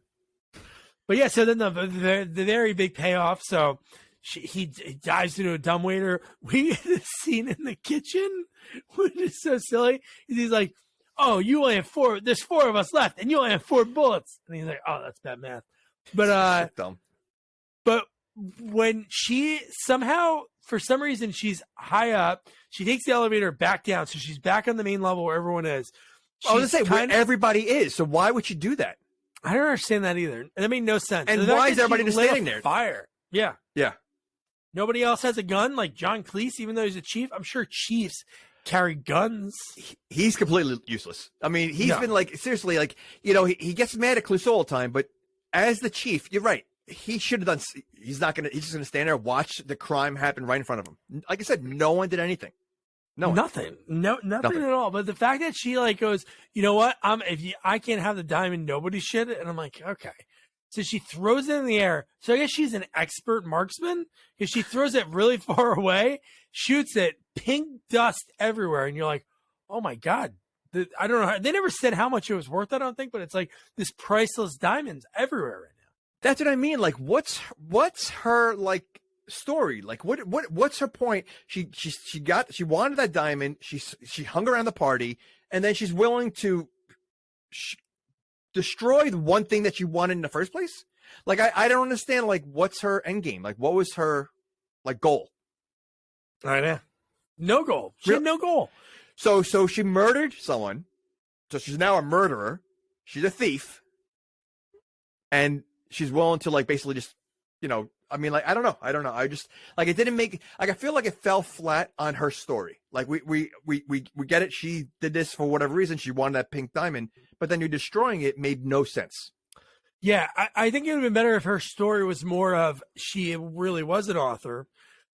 But yeah, so then the very big payoff. So he dives into a dumbwaiter. We had a scene in the kitchen, which is so silly. He's like, "Oh, you only have 4. There's 4 of us left, and you only have 4 bullets." And he's like, "Oh, that's bad math." But dumb. But when she somehow, for some reason, she's high up, she takes the elevator back down, so she's back on the main level where everyone is. I was going to say, where everybody is, so why would you do that? I don't understand that either. That made no sense. And why is everybody just standing there? Fire. Yeah. Yeah. Nobody else has a gun, like John Cleese, even though he's a chief. I'm sure chiefs carry guns. He's completely useless. I mean, he's been like, seriously, like, he gets mad at Clouseau all the time, but as the chief, you're right. He should have done. He's just going to stand there, watch the crime happen right in front of him. Like I said, no one did anything. Nothing at all. But the fact that she like goes, "You know what? I can't have the diamond, nobody should." And I'm like, okay. So she throws it in the air. So I guess she's an expert marksman because she throws it really far away, shoots it, pink dust everywhere, and you're like, oh my God. I don't know. They never said how much it was worth, I don't think, but it's like this priceless diamonds everywhere right now. That's what I mean. Like, what's her like story? Like, what's her point? She wanted that diamond. She hung around the party, and then she's willing to destroy the one thing that she wanted in the first place. Like, I don't understand. Like, what's her end game? Like, what was her like goal? I know. No goal. She had no goal. So she murdered someone, So she's now a murderer. She's a thief. And she's willing to like basically just, I mean, like, I don't know. I just like, it didn't make, like, I feel like it fell flat on her story. Like we get it. She did this for whatever reason. She wanted that pink diamond, but then you're destroying it made no sense. Yeah. I think it would have been better if her story was more of she really was an author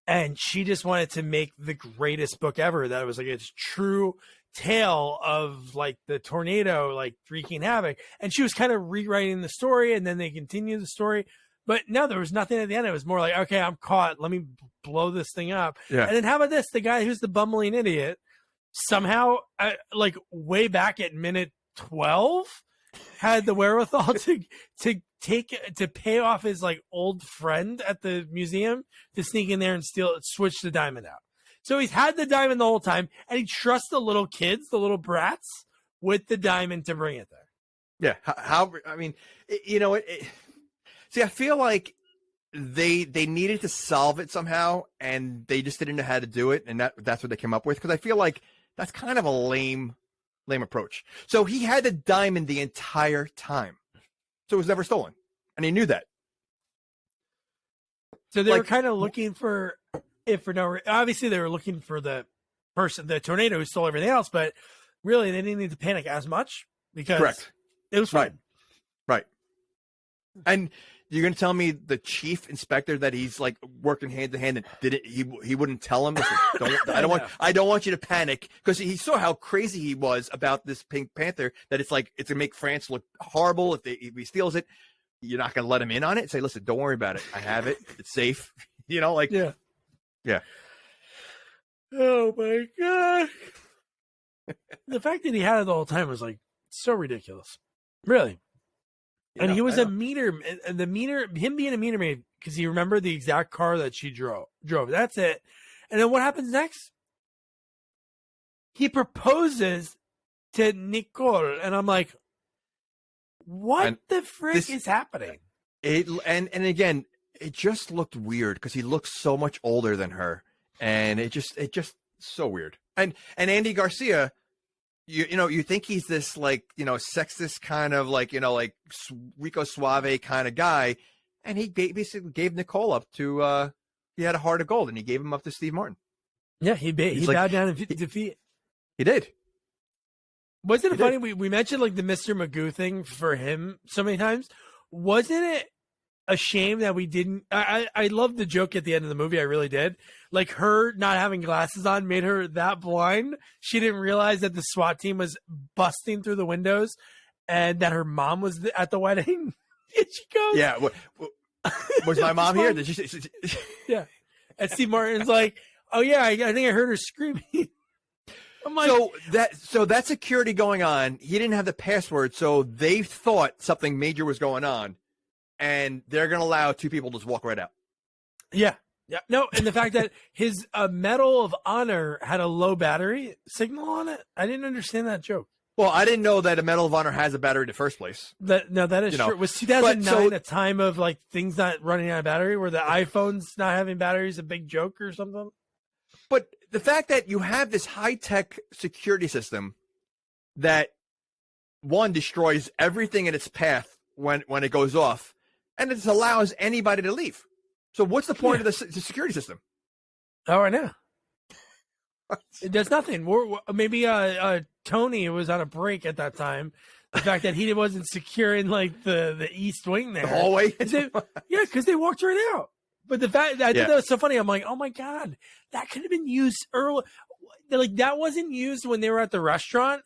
and she just wanted to make the greatest book ever. That was like a true tale of like the tornado, like wreaking havoc. And she was kind of rewriting the story and then they continued the story. But no, there was nothing at the end. It was more like, okay, I'm caught. Let me blow this thing up. Yeah. And then how about this? The guy who's the bumbling idiot somehow, like way back at minute 12, had the wherewithal to pay off his like old friend at the museum to sneak in there and switch the diamond out. So he's had the diamond the whole time, and he trusts the little kids, the little brats, with the diamond to bring it there. Yeah. How I mean, see, I feel like they needed to solve it somehow, and they just didn't know how to do it, and that's what they came up with. Because I feel like that's kind of a lame approach. So he had the diamond the entire time, so it was never stolen, and he knew that. So they were kind of looking for, obviously they were looking for the person, the tornado who stole everything else, but really they didn't need to panic as much because it was fine. Right. And you're going to tell me the chief inspector that he's like working hand to hand and he wouldn't tell him, listen, I don't want you to panic, because he saw how crazy he was about this Pink Panther, that it's like, it's going to make France look horrible if he steals it. You're not going to let him in on it. Say, listen, don't worry about it. I have it. It's safe. Yeah. Oh my God. The fact that he had it the whole time was like so ridiculous. Really. And he was him being a meter maid, because he remembered the exact car that she drove. That's it. And then what happens next? He proposes to Nicole, and I'm like, what the frick is happening? And again, it just looked weird because he looks so much older than her, and it just so weird. And Andy Garcia, you think he's this like sexist kind of like Rico Suave kind of guy, and he basically gave Nicole up to he had a heart of gold, and he gave him up to Steve Martin. Yeah, he bowed down in defeat. He did. Wasn't it funny? We mentioned like the Mr. Magoo thing for him so many times. Wasn't it a shame that we didn't? I loved the joke at the end of the movie. I really did. Like, her not having glasses on made her that blind. She didn't realize that the SWAT team was busting through the windows and that her mom was at the wedding. And she goes, "Yeah, was my mom here? Did she?" Yeah. And Steve Martin's like, "Oh yeah, I think I heard her screaming." I'm like, so that security going on, he didn't have the password, so they thought something major was going on, and they're going to allow two people to just walk right out. Yeah. No, and the fact that his Medal of Honor had a low battery signal on it, I didn't understand that joke. Well, I didn't know that a Medal of Honor has a battery in the first place. That is true. Was 2009 a time of like things not running out of battery? Were the iPhones not having batteries a big joke or something? But the fact that you have this high-tech security system that, one, destroys everything in its path when it goes off, and it allows anybody to leave. So what's the point of the security system? Oh, I know. It does nothing. Maybe Tony was on a break at that time. The fact that he wasn't securing like the east wing there. The hallway? Because they walked right out. But the fact that I thought that was so funny, I'm like, oh my God, that could have been used early. Like, that wasn't used when they were at the restaurant.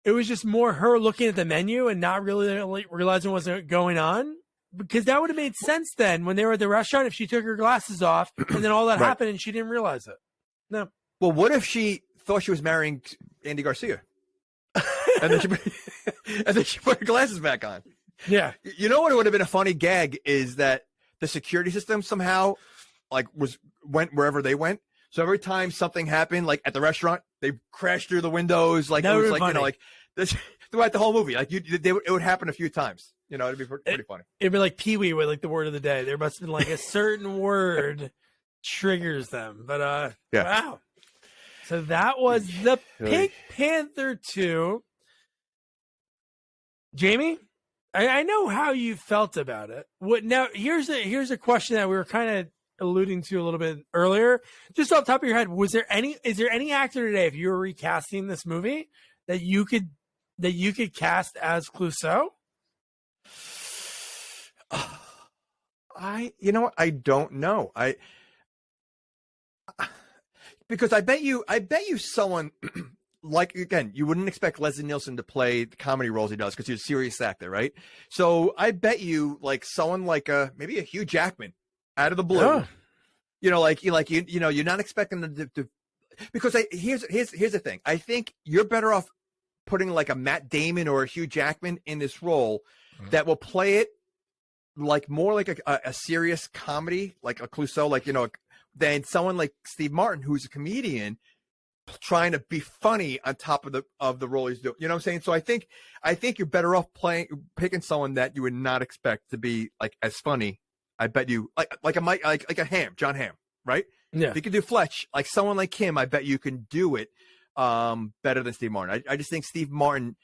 It was just more her looking at the menu and not really realizing what was going on. Because that would have made sense then when they were at the restaurant if she took her glasses off and then all that happened and she didn't realize it. No. Well, what if she thought she was marrying Andy Garcia? and then she put her glasses back on. Yeah. You know what would have been a funny gag is that the security system somehow like went wherever they went. So every time something happened, like at the restaurant, they crashed through the windows. Like, it was like, funny. Like this throughout the whole movie. Like it would happen a few times. It'd be pretty funny. It'd be like Pee-wee with like the word of the day. There must have been like a certain word triggers them. But wow. So that was the Pink Panther 2. Jamie, I know how you felt about it. What now? Here's a question that we were kind of alluding to a little bit earlier. Just off the top of your head, is there any actor today, if you were recasting this movie, that you could cast as Clouseau? You know what? I don't know. Because I bet you someone like, again, you wouldn't expect Leslie Nielsen to play the comedy roles he does because he's a serious actor, right? So I bet you like someone like maybe a Hugh Jackman out of the blue. Yeah. You know, you're not expecting them to because here's the thing. I think you're better off putting like a Matt Damon or a Hugh Jackman in this role that will play it like more like a serious comedy, like a Clouseau, like, than someone like Steve Martin, who's a comedian trying to be funny on top of the role he's doing. You know what I'm saying? So I think you're better off picking someone that you would not expect to be like as funny. I bet you like a John Hamm, right? Yeah. If you can do Fletch, like someone like him, I bet you can do it better than Steve Martin. I just think Steve Martin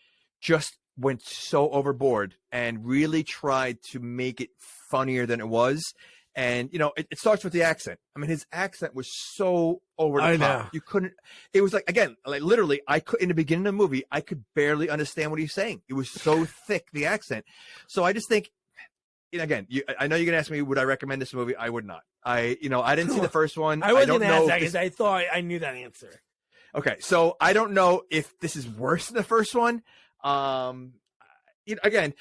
just went so overboard and really tried to make it funnier than it was. And, it starts with the accent. I mean, his accent was so over the top. Know. You couldn't, it was like, again, like literally, in the beginning of the movie, I could barely understand what he's saying. It was so thick, the accent. So I just think, again, I know you're going to ask me, would I recommend this movie? I would not. I didn't see the first one. I wasn't going to ask that because I thought I knew that answer. Okay. So I don't know if this is worse than the first one. Again,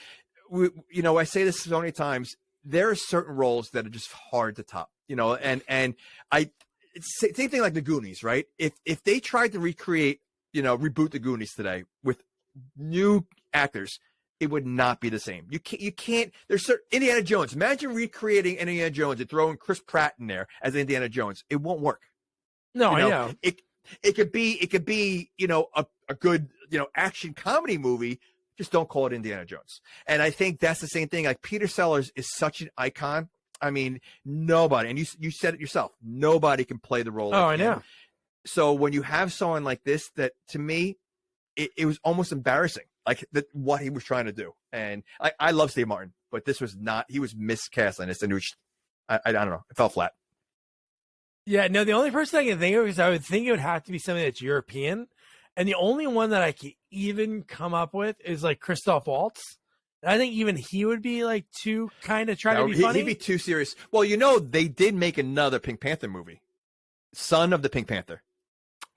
I say this so many times. There are certain roles that are just hard to top, and same thing like the Goonies, right? If they tried to reboot the Goonies today with new actors, it would not be the same. You can't. There's certain Indiana Jones. Imagine recreating Indiana Jones and throwing Chris Pratt in there as Indiana Jones. It won't work. No, I know. It could be a good action comedy movie. Just don't call it Indiana Jones. And I think that's the same thing. Like Peter Sellers is such an icon. I mean, nobody, and you said it yourself, nobody can play the role. Oh, I know. So when you have someone like this, that to me, it was almost embarrassing, like what he was trying to do. And I love Steve Martin, but this was not, he was miscast on this. And it was, I don't know, it fell flat. Yeah, no, the only person I can think of is I would think it would have to be something that's European. And the only one that I could even come up with is like Christoph Waltz. And I think even he would be like too kind of trying to be funny. He'd be too serious. Well, they did make another Pink Panther movie, Son of the Pink Panther.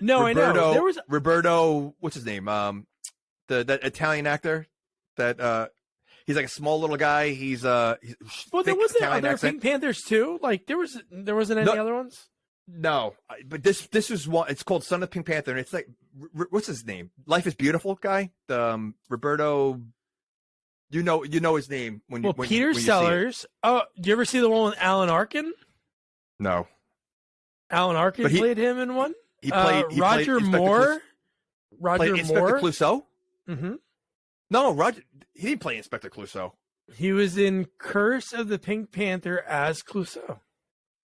No, Roberto, I know. There was Roberto, what's his name? That Italian actor that he's like a small little guy. He's well, there wasn't Italian other accent. Pink Panthers too. Like there wasn't any other ones. No, but this is one. It's called Son of Pink Panther, and it's like, what's his name? Life is Beautiful guy. The Roberto. You know his name when Peter Sellers. Oh, do you ever see the one with Alan Arkin? No. Alan Arkin played him in one. He played Roger Moore. Roger Inspector Moore. Clouseau. Mm-hmm. No, Roger. He didn't play Inspector Clouseau. He was in Curse of the Pink Panther as Clouseau.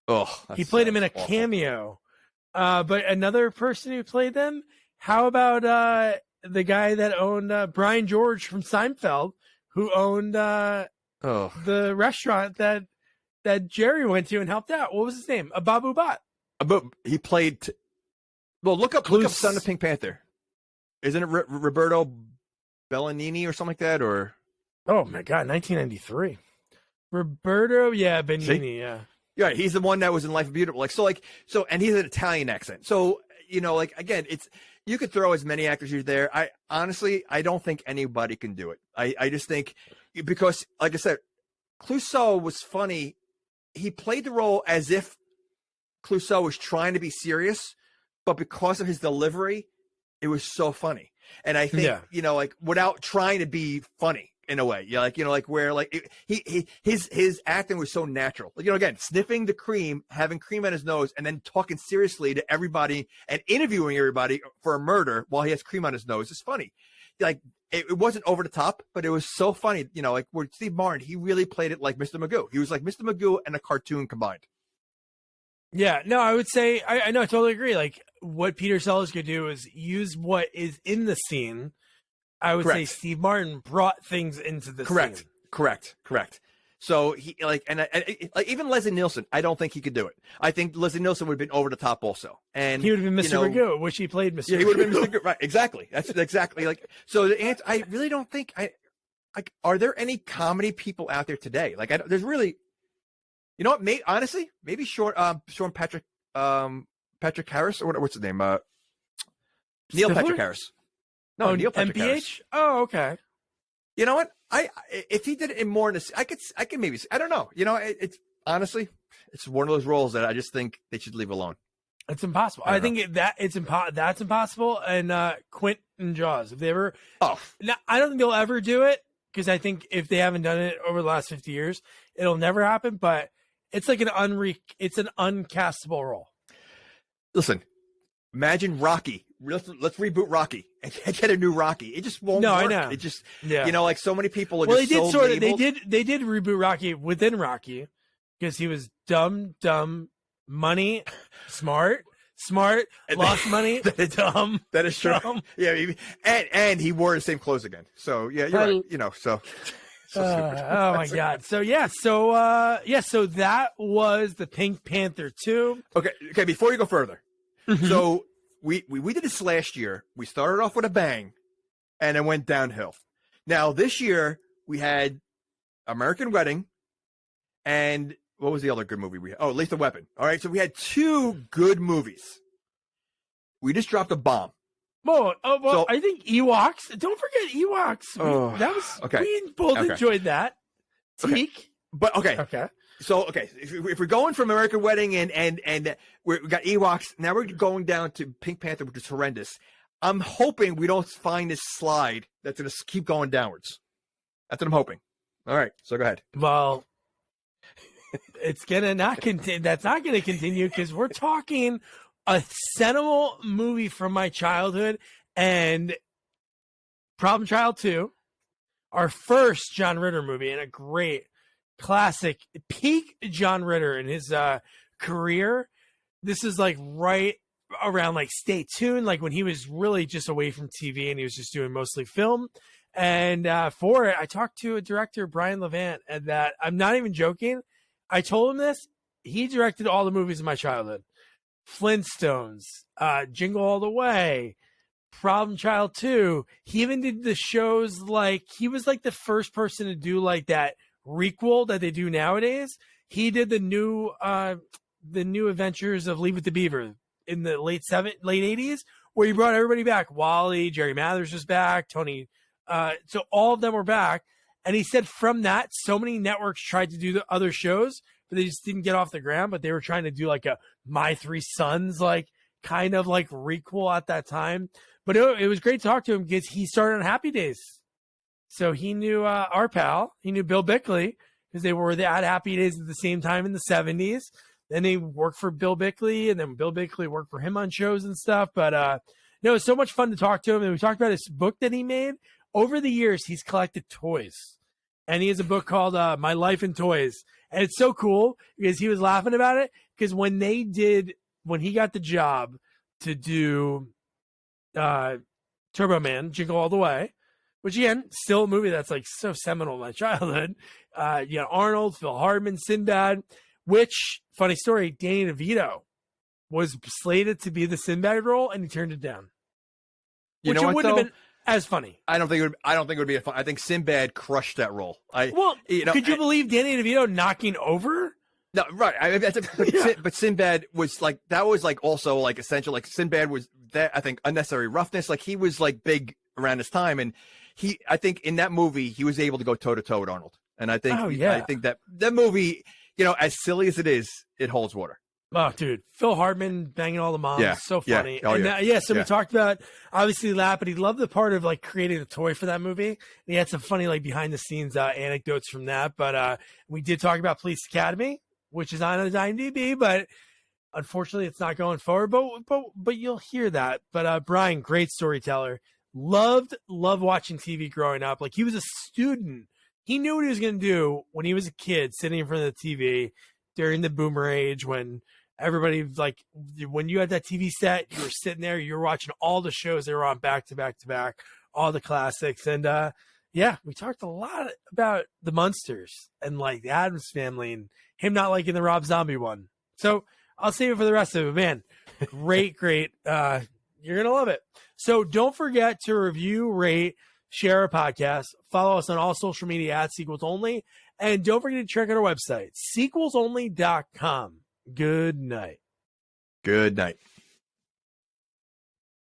Oh, he played him in a cameo. But another person who played them, how about the guy that owned Brian George from Seinfeld, who owned the restaurant that Jerry went to and helped out? What was his name? Babu Bhatt. He played. Well, look up Son of Pink Panther. Isn't it Roberto Bellanini or something like that? Or oh my God, 1993. Roberto, Benigni, yeah. Yeah, he's the one that was in Life is Beautiful. And he's an Italian accent. So, again, you could throw as many actors as there. I honestly don't think anybody can do it. I just think because, like I said, Clouseau was funny. He played the role as if Clouseau was trying to be serious, but because of his delivery, it was so funny. And I think, without trying to be funny. In a way, his acting was so natural. Again, sniffing the cream, having cream on his nose, and then talking seriously to everybody and interviewing everybody for a murder while he has cream on his nose is funny. Like it wasn't over the top, but it was so funny. Where Steve Martin, he really played it like Mr. Magoo. He was like Mr. Magoo and a cartoon combined. Yeah, no, I would say I know, I totally agree. Like what Peter Sellers could do is use what is in the scene. I would say Correct. Steve Martin brought things into the Correct. scene. Correct. So he like even Leslie Nielsen, I don't think he could do it. I think Leslie Nielsen would have been over the top also, and He would have been Mr. Magoo, which he played Mr. Yeah, he would have been Magoo. Mr. Right, exactly. That's exactly like. So the answer, I really don't think are there any comedy people out there today? Like, there's really, you know what? Honestly, maybe Sean Patrick Harris or what's his name? Neil Stifler? Patrick Harris. No, Neil Patrick Harris. MPH? Oh, okay. You know what? If he did it in more in this, I could maybe. I don't know. You know, it's honestly, it's one of those roles that I just think they should leave alone. It's impossible. I think that's impossible. And Quint and Jaws, if they ever, I don't think they'll ever do it, because I think if they haven't done it over the last 50 years, it'll never happen. But it's like it's an uncastable role. Listen, imagine Rocky. Let's reboot Rocky and get a new Rocky. It just won't work. I know. It just, Yeah. you know, like so many people are Well, just they did so labeled. they did reboot Rocky within Rocky, because he was dumb, money, smart, lost money, dumb. That is true. Dumb. Yeah, and he wore the same clothes again. So yeah, you're right. You know, so. Oh my God. So that was the Pink Panther 2. Okay. Before you go further, Mm-hmm. so we did this last year. We started off with a bang, and it went downhill. Now this year we had American Wedding, and what was the other good movie we had? Oh, Lethal Weapon. All right, so we had 2 good movies. We just dropped a bomb. Well, So- I think Ewoks. Don't forget Ewoks. That was okay. We both Okay. enjoyed that. Okay. Teak. But okay. Okay. So if we're going from American Wedding and we got Ewoks, now we're going down to Pink Panther, which is horrendous. I'm hoping we don't find this slide that's going to keep going downwards. That's what I'm hoping. All right, so go ahead. Well, it's gonna not continue. That's not gonna continue, because we're talking a seminal movie from my childhood and Problem Child 2, our first John Ritter movie, and a great classic peak John Ritter in his career. This is like right around like Stay Tuned, like when he was really just away from TV and he was just doing mostly film. And for it, I talked to a director, Brian Levant, and that I'm not even joking. I told him this. He directed all the movies in my childhood: Flintstones, Jingle All the Way, Problem Child 2. He even did the shows, like he was like the first person to do like that requel that they do nowadays. He did the new adventures of Leave It to Beaver in the late 80s, where he brought everybody back. Wally, Jerry Mathers was back, Tony. So all of them were back. And he said from that, so many networks tried to do the other shows, but they just didn't get off the ground. But they were trying to do like a My Three Sons, like kind of like requel at that time. But it was great to talk to him, because he started on Happy Days. So he knew our pal. He knew Bill Bickley, because they were at Happy Days at the same time in the 70s. Then he worked for Bill Bickley, and then Bill Bickley worked for him on shows and stuff. But no, it was so much fun to talk to him. And we talked about his book that he made. Over the years, he's collected toys. And he has a book called My Life in Toys. And it's so cool, because he was laughing about it, because when he got the job to do Turbo Man, Jingle All the Way, which again, still a movie that's like so seminal in my childhood. Arnold, Phil Hardman, Sinbad, which, funny story, Danny DeVito was slated to be the Sinbad role, and he turned it down. Which it wouldn't have been as funny. I don't think it would be fun. I think Sinbad crushed that role. Could you believe Danny DeVito knocking over? No, right. But Sinbad was like, that was like also like essential. Like Sinbad was that, I think, unnecessary roughness. Like he was like big around his time, and I think in that movie he was able to go toe to toe with Arnold. And I think, I think that movie, as silly as it is, it holds water. Oh, dude, Phil Hardman banging all the moms, so funny. Oh, we talked about obviously that, but he loved the part of like creating a toy for that movie. And he had some funny like behind the scenes anecdotes from that. But we did talk about Police Academy, which is on his IMDb, but unfortunately it's not going forward. But you'll hear that. But Brian, great storyteller. Loved watching TV growing up. Like he was a student. He knew what he was going to do when he was a kid, sitting in front of the TV during the boomer age, when everybody, like, when you had that TV set, you were sitting there, you were watching all the shows they were on back to back to back all the classics. And yeah, we talked a lot about the Munsters and like the Addams Family and him not liking the Rob Zombie one. So I'll save it for the rest of it, man. Great. You're going to love it. So don't forget to review, rate, share our podcast. Follow us on all social media at Sequels Only. And don't forget to check out our website, sequelsonly.com. Good night. Good night.